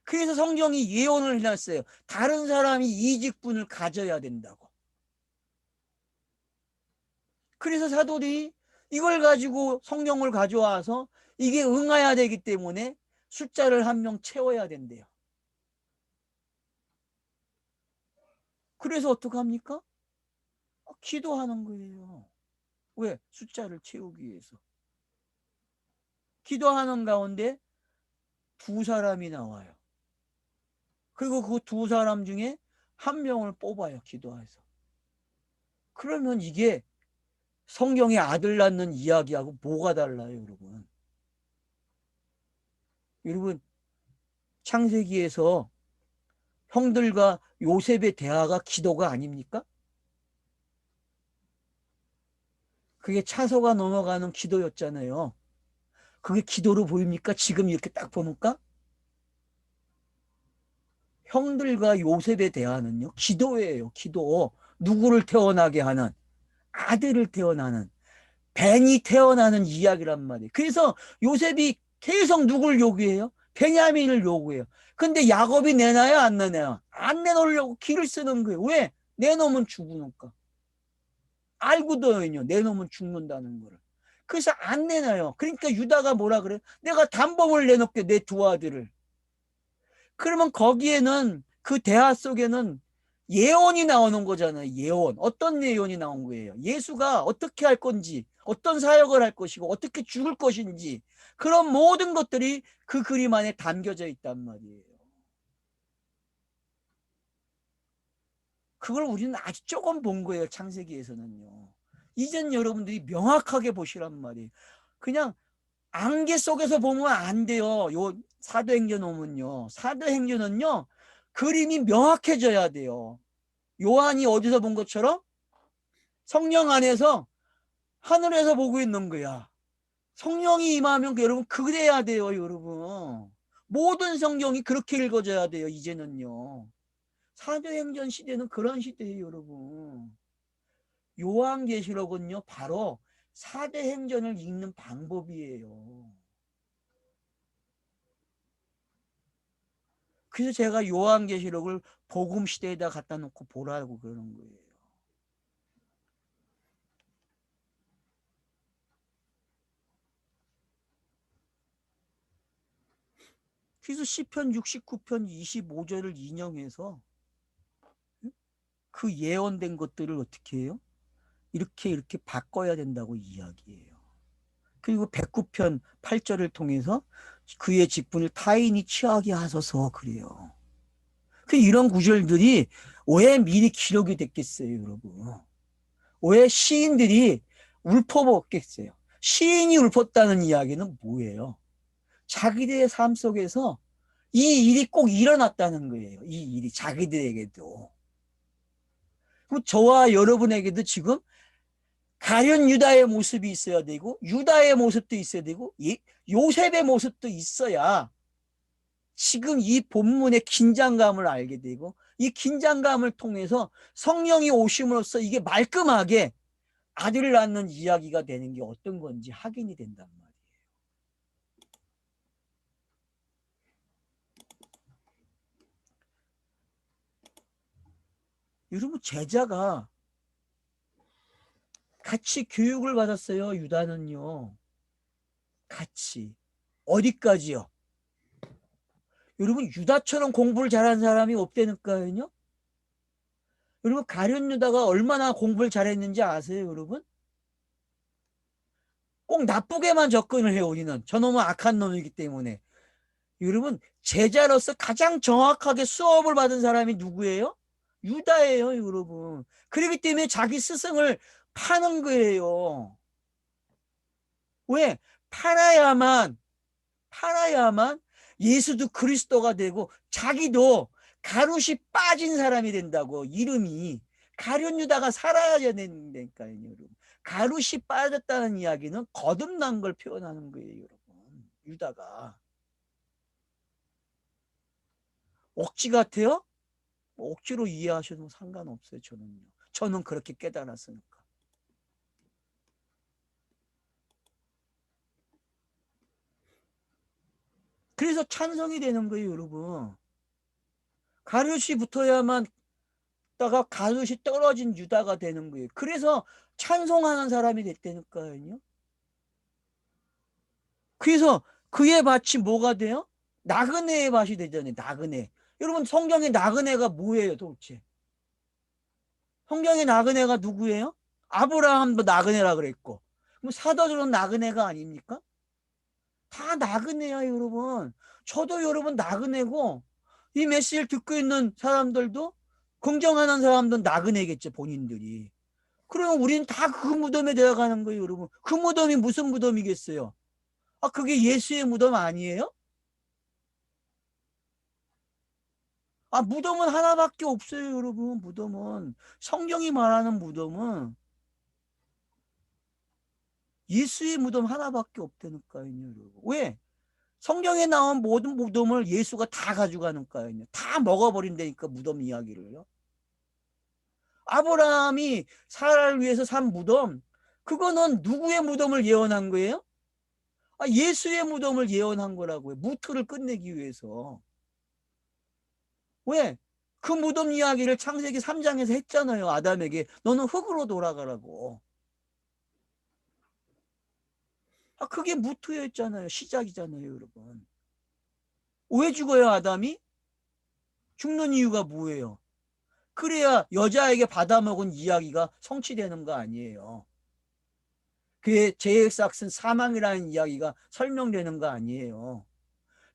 그래서 성경이 예언을 해놨어요. 다른 사람이 이 직분을 가져야 된다고. 그래서 사도들이 이걸 가지고 성경을 가져와서 이게 응해야 되기 때문에 숫자를 한 명 채워야 된대요. 그래서 어떡합니까? 기도하는 거예요. 왜? 숫자를 채우기 위해서. 기도하는 가운데 두 사람이 나와요. 그리고 그 두 사람 중에 한 명을 뽑아요. 기도해서. 그러면 이게 성경의 아들 낳는 이야기하고 뭐가 달라요, 여러분? 여러분, 창세기에서 형들과 요셉의 대화가 기도가 아닙니까? 그게 차서가 넘어가는 기도였잖아요. 그게 기도로 보입니까? 지금 이렇게 딱 보니까? 형들과 요셉의 대화는요, 기도예요, 기도. 누구를 태어나게 하는, 아들을 태어나는, 벤이 태어나는 이야기란 말이에요. 그래서 요셉이 계속 누굴 요구해요? 베냐민을 요구해요. 근데 야곱이 내놔요, 안 내놔요? 안 내놓으려고 기를 쓰는 거예요. 왜? 내놓으면 죽으니까. 알고도요, 내놓으면 죽는다는 거를. 그래서 안 내놔요. 그러니까 유다가 뭐라 그래요? 내가 단범을 내놓게, 내 두 아들을. 그러면 거기에는, 그 대화 속에는 예언이 나오는 거잖아요. 예언. 어떤 예언이 나온 거예요? 예수가 어떻게 할 건지, 어떤 사역을 할 것이고, 어떻게 죽을 것인지, 그런 모든 것들이 그 그림 안에 담겨져 있단 말이에요. 그걸 우리는 아주 조금 본 거예요. 창세기에서는요. 이젠 여러분들이 명확하게 보시란 말이에요. 그냥 안개 속에서 보면 안 돼요. 요 사도행전 오면요. 사도행전은요. 그림이 명확해져야 돼요. 요한이 어디서 본 것처럼 성령 안에서 하늘에서 보고 있는 거야. 성령이 임하면 여러분 그래야 돼요, 여러분. 모든 성경이 그렇게 읽어져야 돼요, 이제는요. 사도행전 시대는 그런 시대예요, 여러분. 요한계시록은요, 바로 사도행전을 읽는 방법이에요. 그래서 제가 요한계시록을 복음 시대에다 갖다 놓고 보라고 그러는 거예요. 그래서 시편 69편 25절을 인용해서 그 예언된 것들을 어떻게 해요? 이렇게 바꿔야 된다고 이야기해요. 그리고 109편 8절을 통해서 그의 직분을 타인이 취하게 하소서 그래요. 이런 구절들이 왜 미리 기록이 됐겠어요, 여러분? 왜 시인들이 읊어먹겠어요? 시인이 읊었다는 이야기는 뭐예요? 자기들의 삶 속에서 이 일이 꼭 일어났다는 거예요. 이 일이 자기들에게도. 그리고 저와 여러분에게도 지금 가련 유다의 모습이 있어야 되고 유다의 모습도 있어야 되고 요셉의 모습도 있어야 지금 이 본문의 긴장감을 알게 되고 이 긴장감을 통해서 성령이 오심으로써 이게 말끔하게 아들을 낳는 이야기가 되는 게 어떤 건지 확인이 된단 말이에요. 여러분, 제자가 같이 교육을 받았어요. 유다는요. 같이. 어디까지요? 여러분, 유다처럼 공부를 잘하는 사람이 없다니까요. 여러분, 가룟 유다가 얼마나 공부를 잘했는지 아세요, 여러분? 꼭 나쁘게만 접근을 해요, 우리는. 저놈은 악한 놈이기 때문에. 여러분, 제자로서 가장 정확하게 수업을 받은 사람이 누구예요? 유다예요, 여러분. 그렇기 때문에 자기 스승을 파는 거예요. 왜? 팔아야만 예수도 그리스도가 되고 자기도 가룟이 빠진 사람이 된다고. 이름이 가룟 유다가 살아야 된다니까요, 여러분. 가룟이 빠졌다는 이야기는 거듭난 걸 표현하는 거예요, 여러분. 유다가 억지 같아요? 억지로 이해하셔도 상관없어요. 저는 그렇게 깨달았으니까. 그래서 찬성이 되는 거예요, 여러분. 가룟이 붙어야만 다가 가룟이 떨어진 유다가 되는 거예요. 그래서 찬송하는 사람이 됐다니까요. 그래서 그의 밭이 뭐가 돼요? 나그네의 밭이 되잖아요. 나그네. 여러분, 성경의 나그네가 뭐예요, 도대체? 성경의 나그네가 누구예요? 아브라함도 나그네라 그랬고. 그럼 사도들은 나그네가 아닙니까? 다 나그네야, 여러분. 저도 여러분 나그네고, 이 메시지를 듣고 있는 사람들도 긍정하는 사람들은 나그네겠죠, 본인들이. 그러면 우리는 다 그 무덤에 들어가는 거예요, 여러분. 그 무덤이 무슨 무덤이겠어요? 아, 그게 예수의 무덤 아니에요? 아, 무덤은 하나밖에 없어요, 여러분. 무덤은. 성경이 말하는 무덤은 예수의 무덤 하나밖에 없다니까요, 여러분. 왜? 성경에 나온 모든 무덤을 예수가 다 가져가니까요. 다 먹어버린다니까, 무덤 이야기를요. 아브라함이 사라를 위해서 산 무덤, 그거는 누구의 무덤을 예언한 거예요? 아, 예수의 무덤을 예언한 거라고요. 무토를 끝내기 위해서. 왜? 그 무덤 이야기를 창세기 3장에서 했잖아요. 아담에게. 너는 흙으로 돌아가라고. 아, 그게 무토였잖아요. 시작이잖아요, 여러분. 왜 죽어요, 아담이? 죽는 이유가 뭐예요? 그래야 여자에게 받아먹은 이야기가 성취되는 거 아니에요. 그의 죄의 삭은 사망이라는 이야기가 설명되는 거 아니에요.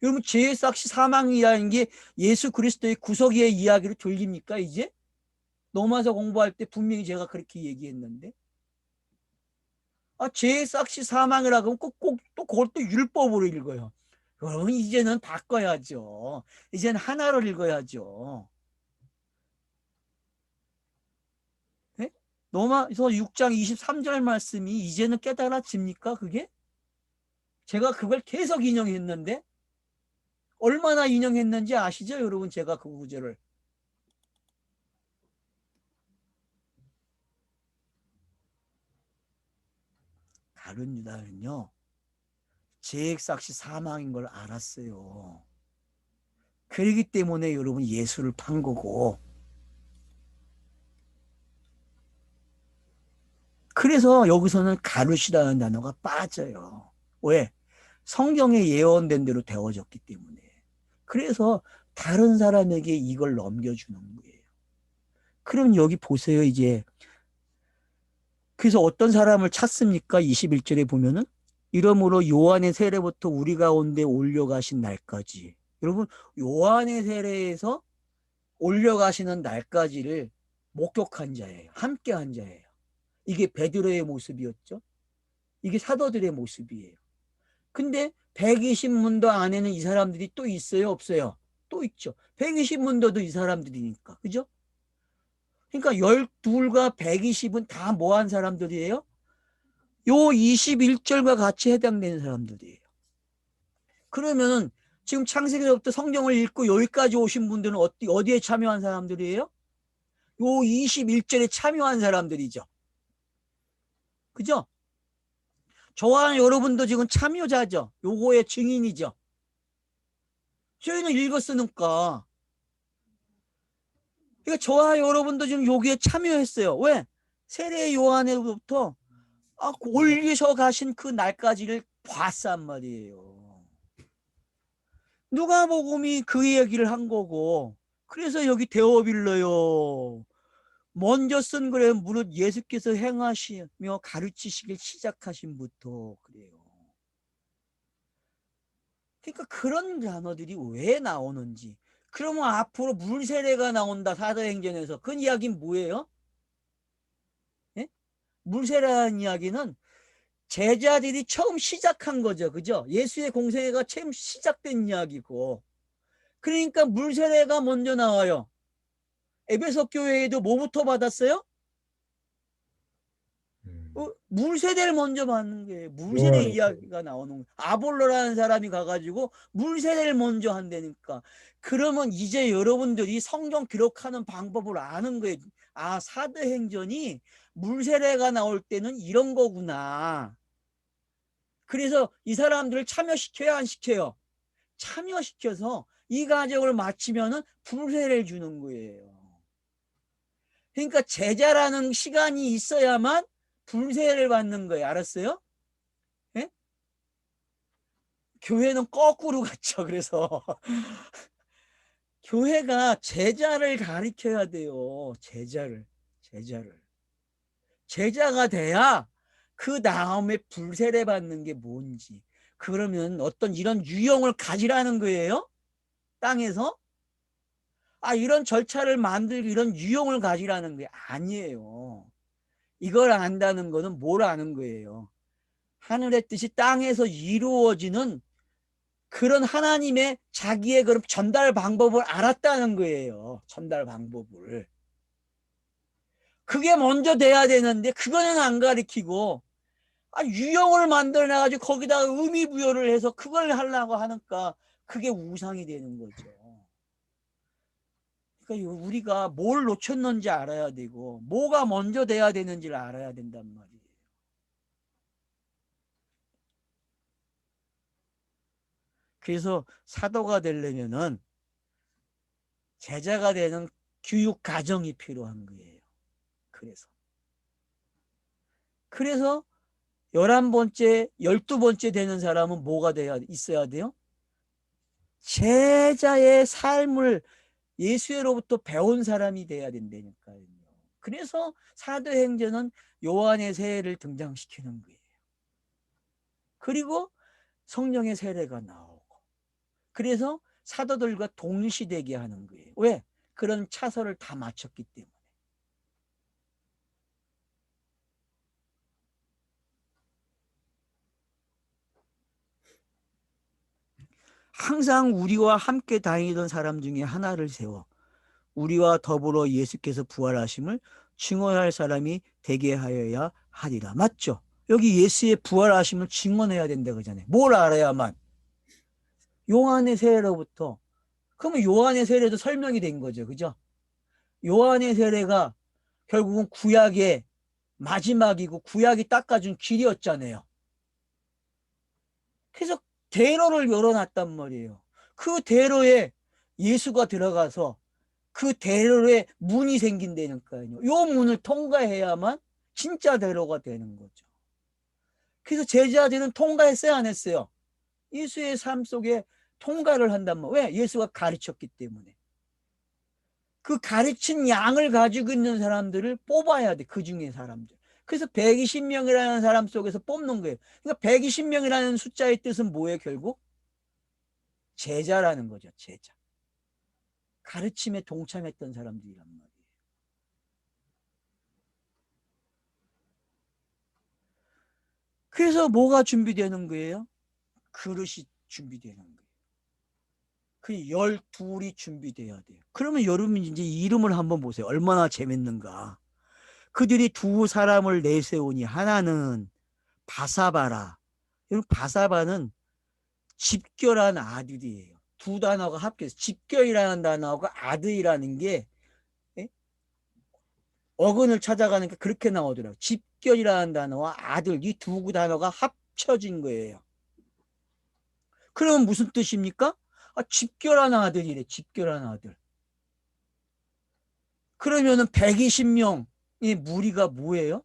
여러분, 죄의 삭이 사망이라는 게 예수 그리스도의 구속의 이야기로 들립니까, 이제? 로마서 공부할 때 분명히 제가 그렇게 얘기했는데. 아, 죄의 삭이 사망이라고 하면 또 그걸 또 율법으로 읽어요. 여러분, 이제는 바꿔야죠. 이제는 하나로 읽어야죠. 네? 로마서 6장 23절 말씀이 이제는 깨달아집니까, 그게? 제가 그걸 계속 인용했는데 얼마나 인용했는지 아시죠, 여러분? 제가 그 구절을. 가룟 유다는요, 죄액삭시 사망인 걸 알았어요. 그렇기 때문에 여러분 예수를 판 거고, 그래서 여기서는 가룟이라는 단어가 빠져요. 왜? 성경에 예언된 대로 되어졌기 때문에. 그래서 다른 사람에게 이걸 넘겨주는 거예요. 그럼 여기 보세요, 이제. 그래서 어떤 사람을 찾습니까? 21절에 보면은 이러므로 요한의 세례부터 우리 가운데 올려가신 날까지. 여러분, 요한의 세례에서 올려가시는 날까지를 목격한 자예요. 함께한 자예요. 이게 베드로의 모습이었죠. 이게 사도들의 모습이에요. 근데 120문도 안에는 이 사람들이 또 있어요, 없어요? 또 있죠. 120문도도 이 사람들이니까. 그죠? 그러니까 12과 120은 다 뭐 한 사람들이에요? 요 21절과 같이 해당되는 사람들이에요. 그러면은 지금 창세기부터 성경을 읽고 여기까지 오신 분들은 어디에 참여한 사람들이에요? 요 21절에 참여한 사람들이죠. 그죠? 저와 여러분도 지금 참여자죠. 요거의 증인이죠. 저희는 읽었으니까. 그러니까 저와 여러분도 지금 여기에 참여했어요. 왜? 세례 요한으로부터 올리셔 가신 그 날까지를 봤단 말이에요. 누가복음이 그 얘기를 한 거고, 그래서 여기 데오빌러요. 먼저 쓴 거래요. 무릇 예수께서 행하시며 가르치시길 시작하신부터 그래요. 그러니까 그런 단어들이 왜 나오는지. 그러면 앞으로 물세례가 나온다, 사도행전에서. 그 이야기는 뭐예요? 예? 물세례라는 이야기는 제자들이 처음 시작한 거죠. 그죠? 예수의 공생애가 처음 시작된 이야기고. 그러니까 물세례가 먼저 나와요. 에베소 교회에도 뭐부터 받았어요? 물세례를 먼저 받는 거예요. 물세례 이야기가 나오는 거예요. 아볼로라는 사람이 가가지고 물세례를 먼저 한다니까. 그러면 이제 여러분들이 성경 기록하는 방법을 아는 거예요. 아, 사도행전이 물세례가 나올 때는 이런 거구나. 그래서 이 사람들을 참여시켜야 안 시켜요? 참여시켜서 이 과정을 마치면은 불세례를 주는 거예요. 그러니까 제자라는 시간이 있어야만 불세례를 받는 거예요. 알았어요? 예? 교회는 거꾸로 갔죠. 그래서 교회가 제자를 가르쳐야 돼요. 제자가 돼야 그 다음에 불세례 받는 게 뭔지. 그러면 어떤 이런 유형을 가지라는 거예요. 땅에서. 이런 절차를 만들고 이런 유형을 가지라는 게 아니에요. 이걸 안다는 거는 뭘 아는 거예요? 하늘의 뜻이 땅에서 이루어지는 그런 하나님의 자기의 그런 전달 방법을 알았다는 거예요. 전달 방법을. 그게 먼저 돼야 되는데 그거는 안 가르치고 유형을 만들어놔가지고 거기다가 의미 부여를 해서 그걸 하려고 하니까 그게 우상이 되는 거죠. 그러니까 우리가 뭘 놓쳤는지 알아야 되고 뭐가 먼저 돼야 되는지를 알아야 된단 말이에요. 그래서 사도가 되려면은 제자가 되는 교육 과정이 필요한 거예요. 그래서 11번째, 12번째 되는 사람은 뭐가 있어야 돼요? 제자의 삶을 예수로부터 배운 사람이 돼야 된다니까요. 그래서 사도행전은 요한의 세례를 등장시키는 거예요. 그리고 성령의 세례가 나오고. 그래서 사도들과 동시되게 하는 거예요. 왜? 그런 차서를 다 마쳤기 때문에. 항상 우리와 함께 다니던 사람 중에 하나를 세워 우리와 더불어 예수께서 부활하심을 증언할 사람이 되게 하여야 하리라. 맞죠? 여기 예수의 부활하심을 증언해야 된다 그러잖아요. 뭘 알아야만? 요한의 세례로부터. 그러면 요한의 세례도 설명이 된 거죠. 그죠? 요한의 세례가 결국은 구약의 마지막이고 구약이 닦아준 길이었잖아요. 그래서 대로를 열어놨단 말이에요. 그 대로에 예수가 들어가서 그 대로에 문이 생긴다니까요. 요 문을 통과해야만 진짜 대로가 되는 거죠. 그래서 제자들은 통과했어요, 안 했어요? 예수의 삶 속에 통과를 한단 말이에요. 왜? 예수가 가르쳤기 때문에. 그 가르친 양을 가지고 있는 사람들을 뽑아야 돼. 그 중에 사람들. 그래서 120명이라는 사람 속에서 뽑는 거예요. 그러니까 120명이라는 숫자의 뜻은 뭐예요, 결국? 제자라는 거죠, 제자. 가르침에 동참했던 사람들이란 말이에요. 그래서 뭐가 준비되는 거예요? 그릇이 준비되는 거예요. 그 12이 준비돼야 돼요. 그러면 여러분 이제 이름을 한번 보세요. 얼마나 재밌는가. 그들이 두 사람을 내세우니 하나는 바사바라. 여러분 바사바는 집결한 아들이에요. 두 단어가 합해서 집결이라는 단어하고 아들이라는 게 예? 어근을 찾아가는 게 그렇게 나오더라고요. 집결이라는 단어와 아들 이 두 단어가 합쳐진 거예요. 그러면 무슨 뜻입니까? 집결한 아들이래. 집결한 아들. 그러면은 120명의 무리가 뭐예요?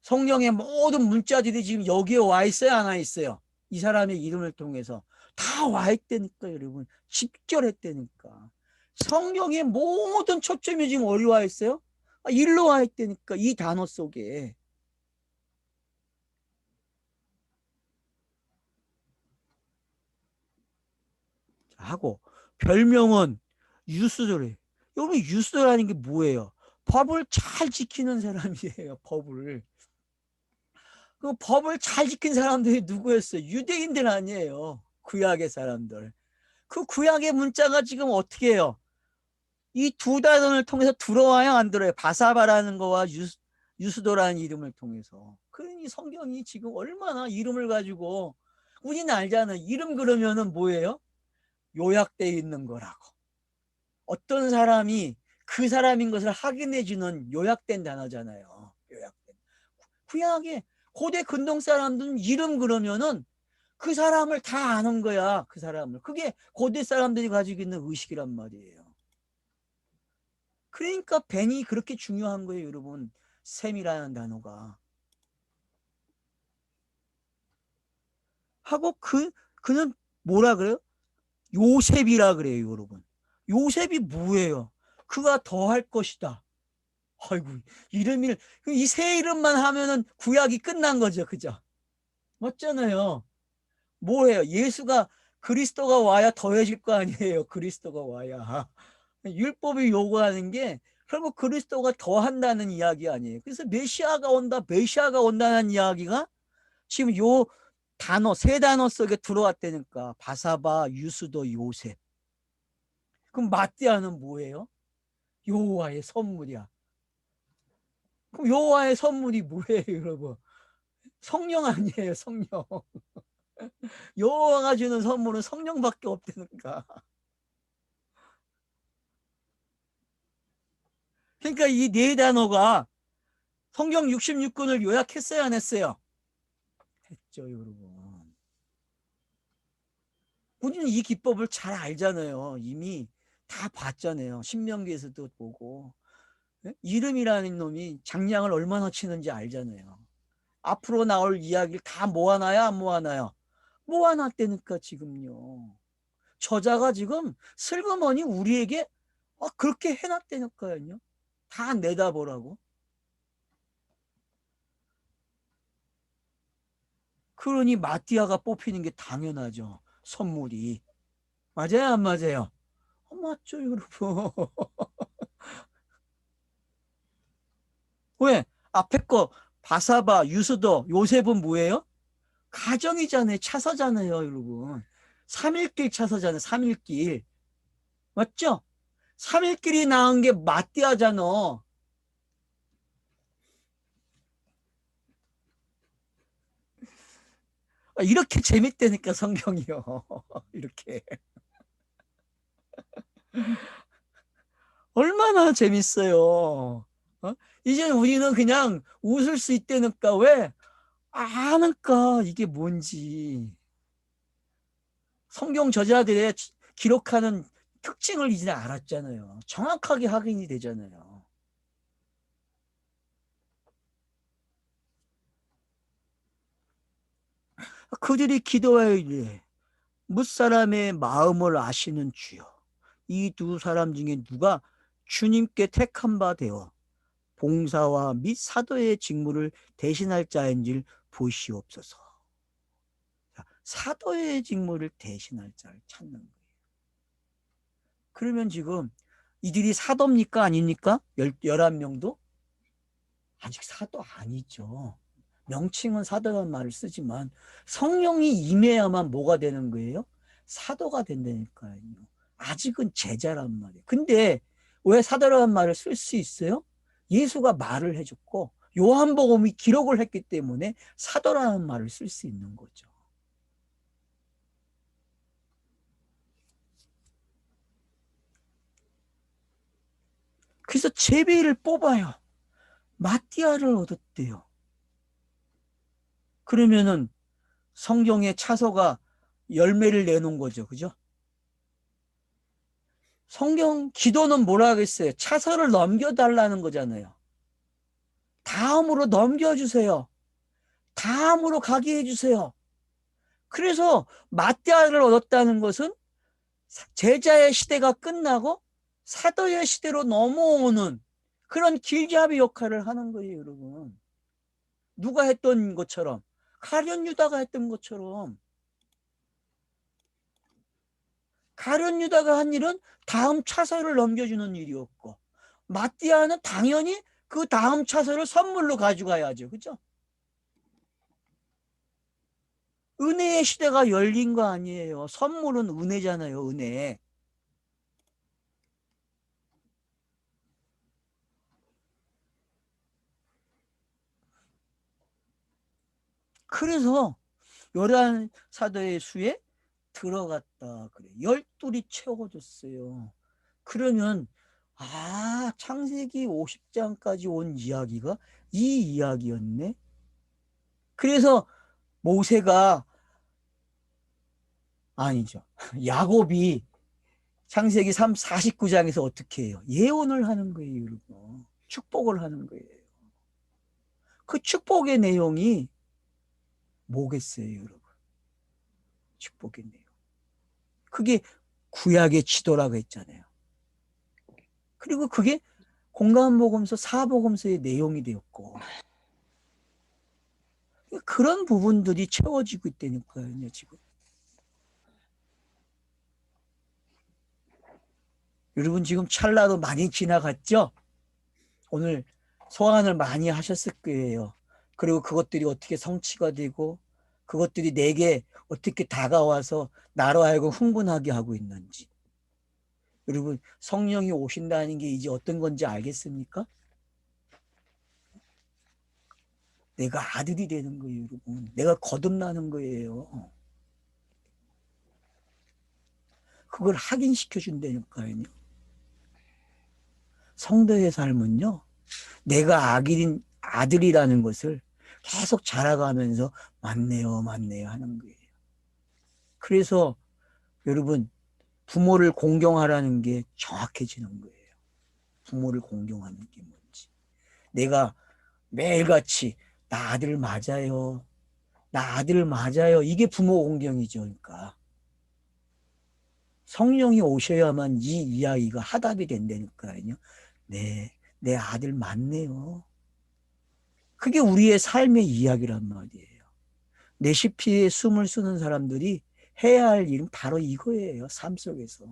성경의 모든 문자들이 지금 여기에 와 있어요, 안 와 있어요? 이 사람의 이름을 통해서 다 와 있다니까, 여러분. 집결했다니까. 성경의 모든 초점이 지금 어디 와 있어요? 일로 와 있다니까, 이 단어 속에. 하고 별명은 유스도래. 여러분, 유스도라는 게 뭐예요? 법을 잘 지키는 사람이에요. 그 법을 잘 지킨 사람들이 누구였어요? 유대인들 아니에요. 구약의 사람들. 그 구약의 문자가 지금 어떻게 해요? 이 두 단어를 통해서 들어와요, 안 들어요? 바사바라는 거와 유스도라는 이름을 통해서. 그러니 성경이 지금 얼마나 이름을 가지고 우리는 알잖아요. 이름 그러면은 뭐예요? 요약되어 있는 거라고. 어떤 사람이 그 사람인 것을 확인해 주는 요약된 단어잖아요. 요약된. 구약의 고대 근동 사람들은 이름 그러면은 그 사람을 다 아는 거야. 그 사람을. 그게 고대 사람들이 가지고 있는 의식이란 말이에요. 그러니까 벤이 그렇게 중요한 거예요, 여러분. 셈이라는 단어가. 하고 그는 뭐라 그래요? 요셉이라 그래요, 여러분. 요셉이 뭐예요? 그가 더할 것이다. 아이고, 이름이, 이 세 이름만 하면은 구약이 끝난 거죠. 그죠? 맞잖아요. 뭐예요? 예수가 그리스도가 와야 더해질 거 아니에요. 그리스도가 와야. 율법이 요구하는 게 결국 그리스도가 더한다는 이야기 아니에요. 그래서 메시아가 온다는 이야기가 지금 요 단어, 세 단어 속에 들어왔다니까. 바사바, 유스도, 요셉. 그럼 마띠아는 뭐예요? 여호와의 선물이야. 그럼 여호와의 선물이 뭐예요, 여러분? 성령 아니에요, 성령. 여호와가 주는 선물은 성령밖에 없다니까. 그러니까 이 네 단어가 성경 66권을 요약했어요, 안 했어요? 했죠, 여러분. 우리는 이 기법을 잘 알잖아요. 이미 다 봤잖아요. 신명기에서도 보고. 이름이라는 놈이 장량을 얼마나 치는지 알잖아요. 앞으로 나올 이야기를 다 모아놔야 안 모아놔요? 모아놨다니까 지금요. 저자가 지금 슬그머니 우리에게 그렇게 해놨다니까요. 다 내다보라고. 그러니 마띠아가 뽑히는 게 당연하죠. 선물이. 맞아요, 안 맞아요? 맞죠, 여러분. 왜? 앞에 거 바사바, 유스도, 요셉은 뭐예요? 가정이잖아요. 차서잖아요, 여러분. 3일길 차서잖아요. 3일길. 맞죠? 3일길이 나온 게 마띠아잖아. 이렇게 재밌다니까 성경이요. 이렇게. 얼마나 재밌어요. 이제 우리는 그냥 웃을 수 있다니까. 왜? 아니까 이게 뭔지. 성경 저자들의 기록하는 특징을 이제 알았잖아요. 정확하게 확인이 되잖아요. 그들이 기도하여 뭇사람의 마음을 아시는 주여. 이 두 사람 중에 누가 주님께 택한 바 되어 봉사와 및 사도의 직무를 대신할 자인지를 보시옵소서. 사도의 직무를 대신할 자를 찾는 거예요. 그러면 지금 이들이 사도입니까? 아닙니까? 11명도? 아직 사도 아니죠. 명칭은 사도라는 말을 쓰지만 성령이 임해야만 뭐가 되는 거예요? 사도가 된다니까요. 아직은 제자란 말이에요. 근데 왜 사도라는 말을 쓸 수 있어요? 예수가 말을 해줬고 요한복음이 기록을 했기 때문에 사도라는 말을 쓸 수 있는 거죠. 그래서 제비를 뽑아요. 마띠아를 얻었대요. 그러면은 성경의 차서가 열매를 내놓은 거죠. 그죠? 성경 기도는 뭐라 하겠어요? 차서를 넘겨달라는 거잖아요. 다음으로 넘겨주세요. 다음으로 가게 해주세요. 그래서 마띠아를 얻었다는 것은 제자의 시대가 끝나고 사도의 시대로 넘어오는 그런 길잡이 역할을 하는 거예요, 여러분. 누가 했던 것처럼, 가룟 유다가 했던 것처럼. 가룟 유다가 한 일은 다음 차서를 넘겨주는 일이었고, 마띠아는 당연히 그 다음 차서를 선물로 가져가야죠. 그죠? 은혜의 시대가 열린 거 아니에요. 선물은 은혜잖아요, 은혜. 그래서 요한 사도의 수에 들어갔다 그래. 12이 채워졌어요. 그러면 창세기 50장까지 온 이야기가 이 이야기였네. 그래서 모세가 아니죠. 야곱이 창세기 49장에서 어떻게 해요? 예언을 하는 거예요, 여러분. 축복을 하는 거예요. 그 축복의 내용이 뭐겠어요, 여러분? 축복의 내용. 그게 구약의 지도라고 했잖아요. 그리고 그게 공간복음서, 사복음서의 내용이 되었고 그런 부분들이 채워지고 있다니까요, 지금. 여러분 지금 찰나도 많이 지나갔죠? 오늘 소환을 많이 하셨을 거예요. 그리고 그것들이 어떻게 성취가 되고 그것들이 내게 어떻게 다가와서 나로 하여금 흥분하게 하고 있는지. 여러분 성령이 오신다는 게 이제 어떤 건지 알겠습니까? 내가 아들이 되는 거예요, 여러분. 내가 거듭나는 거예요. 그걸 확인시켜 준다니까요. 성도의 삶은요, 내가 아들이라는 것을 계속 자라가면서 맞네요, 맞네요 하는 거예요. 그래서 여러분, 부모를 공경하라는 게 정확해지는 거예요. 부모를 공경하는 게 뭔지. 내가 매일같이 나 아들 맞아요. 나 아들 맞아요. 이게 부모 공경이죠. 그러니까. 성령이 오셔야만 이 이야기가 하답이 된다니까요. 네, 내 아들 맞네요. 그게 우리의 삶의 이야기란 말이에요. 레시피에 숨을 쓰는 사람들이 해야 할 일은 바로 이거예요. 삶 속에서.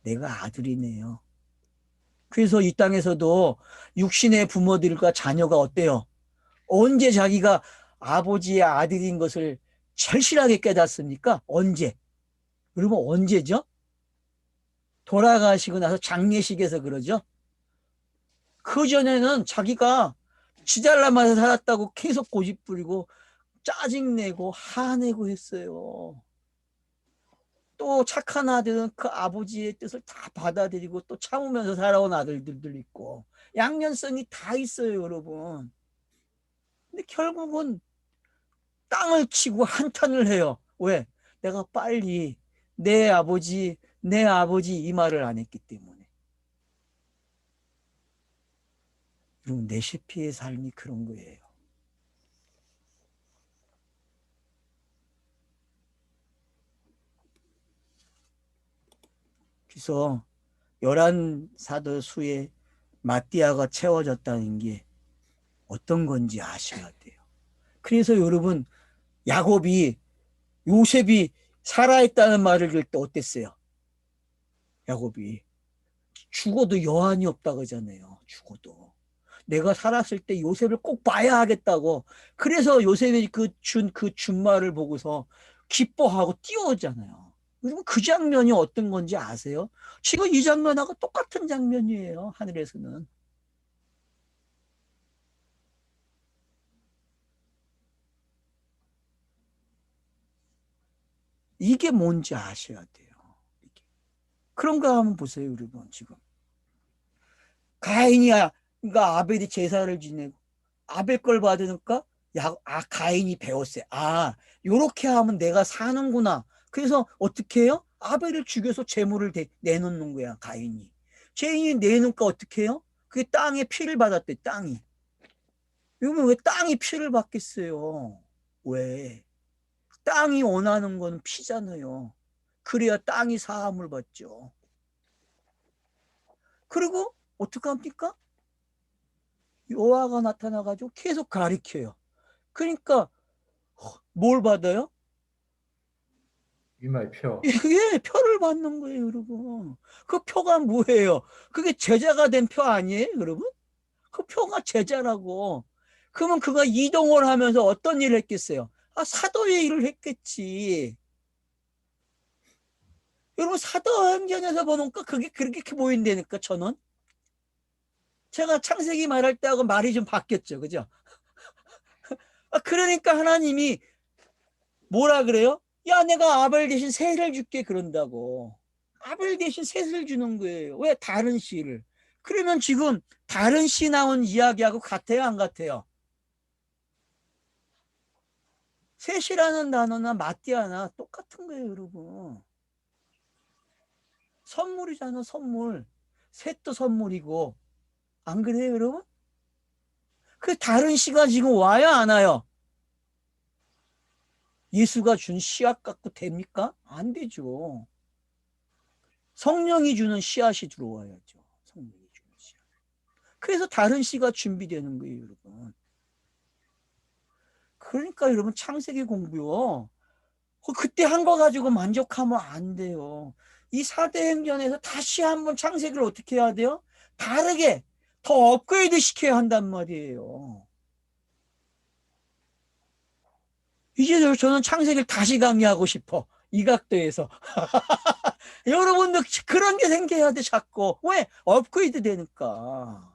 내가 아들이네요. 그래서 이 땅에서도 육신의 부모들과 자녀가 어때요? 언제 자기가 아버지의 아들인 것을 절실하게 깨닫습니까? 언제? 여러분 언제죠? 돌아가시고 나서 장례식에서 그러죠. 그전에는 자기가 지잘나면서 살았다고 계속 고집 부리고 짜증내고 화내고 했어요. 또 착한 아들은 그 아버지의 뜻을 다 받아들이고 또 참으면서 살아온 아들들도 있고 양면성이 다 있어요, 여러분. 근데 결국은 땅을 치고 한탄을 해요. 왜? 내가 빨리 내 아버지 이 말을 안 했기 때문에. 여러분, 레시피의 삶이 그런 거예요. 그래서 열한 사도 수에 마띠아가 채워졌다는 게 어떤 건지 아셔야 돼요. 그래서 여러분 야곱이 요셉이 살아있다는 말을 들을 때 어땠어요? 야곱이 죽어도 여한이 없다 그러잖아요. 죽어도 내가 살았을 때 요셉을 꼭 봐야 하겠다고. 그래서 요셉이 그 준말을 보고서 기뻐하고 뛰어오잖아요. 여러분 그 장면이 어떤 건지 아세요? 지금 이 장면하고 똑같은 장면이에요. 하늘에서는. 이게 뭔지 아셔야 돼요. 그런가 한번 보세요, 여러분 지금. 가인이야. 그러니까 아벨이 제사를 지내고 아벨 걸 받으니까 가인이 배웠어요. 아, 요렇게 하면 내가 사는구나. 그래서 어떻게 해요? 아벨을 죽여서 제물을 내놓는 거야, 가인이. 죄인이 내놓으니까 어떻게 해요? 그게 땅에 피를 받았대, 땅이. 이러면 왜 땅이 피를 받겠어요? 왜? 땅이 원하는 건 피잖아요. 그래야 땅이 사함을 받죠. 그리고 어떻게 합니까? 여호와가 나타나가지고 계속 가리켜요. 그러니까 뭘 받아요? 이마의 표. 예, 표를 받는 거예요, 여러분. 그 표가 뭐예요? 그게 제자가 된 표 아니에요, 여러분? 그 표가 제자라고. 그러면 그가 이동을 하면서 어떤 일을 했겠어요? 아, 사도의 일을 했겠지. 여러분, 사도행전에서 보니까 그게 그렇게 보인다니까, 저는. 제가 창세기 말할 때하고 말이 좀 바뀌었죠, 그죠? 아, 그러니까 하나님이 뭐라 그래요? 야, 내가 아벨 대신 셋을 줄게, 그런다고. 아벨 대신 셋을 주는 거예요. 왜? 다른 씨를. 그러면 지금 다른 씨 나온 이야기하고 같아요, 안 같아요? 셋이라는 단어나 마띠아나 똑같은 거예요, 여러분. 선물이잖아, 선물. 셋도 선물이고. 안 그래요, 여러분? 그 다른 씨가 지금 와요, 안 와요? 예수가 준 씨앗 갖고 됩니까? 안 되죠. 성령이 주는 씨앗이 들어와야죠. 성령이 주는 씨앗. 그래서 다른 씨가 준비되는 거예요, 여러분. 그러니까 여러분 창세기 공부요. 그때 한 거 가지고 만족하면 안 돼요. 이 사대행전에서 다시 한번 창세기를 어떻게 해야 돼요? 다르게 더 업그레이드 시켜야 한단 말이에요. 이제 저는 창세기를 다시 강의하고 싶어. 이 각도에서. 여러분도 그런 게 생겨야 돼, 자꾸. 왜? 업그레이드 되니까.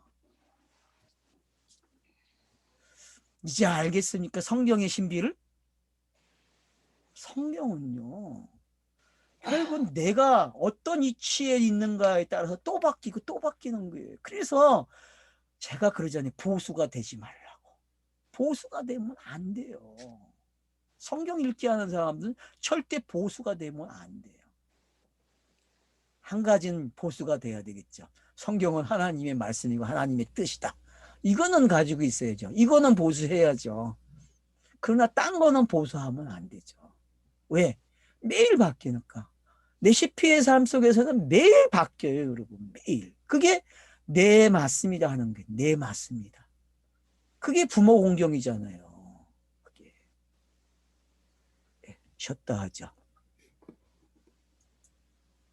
이제 알겠습니까? 성경의 신비를? 성경은요. 결국 내가 어떤 이치에 있는가에 따라서 또 바뀌고 또 바뀌는 거예요. 그래서 제가 그러잖아요. 보수가 되지 말라고. 보수가 되면 안 돼요. 성경 읽기 하는 사람들은 절대 보수가 되면 안 돼요. 한 가지는 보수가 돼야 되겠죠. 성경은 하나님의 말씀이고 하나님의 뜻이다. 이거는 가지고 있어야죠. 이거는 보수해야죠. 그러나 딴 거는 보수하면 안 되죠. 왜? 매일 바뀌니까. 레시피의 삶 속에서는 매일 바뀌어요, 여러분. 매일. 그게 네, 맞습니다 하는 게 네, 맞습니다. 그게 부모 공경이잖아요. 그게. 쉬었다 하죠.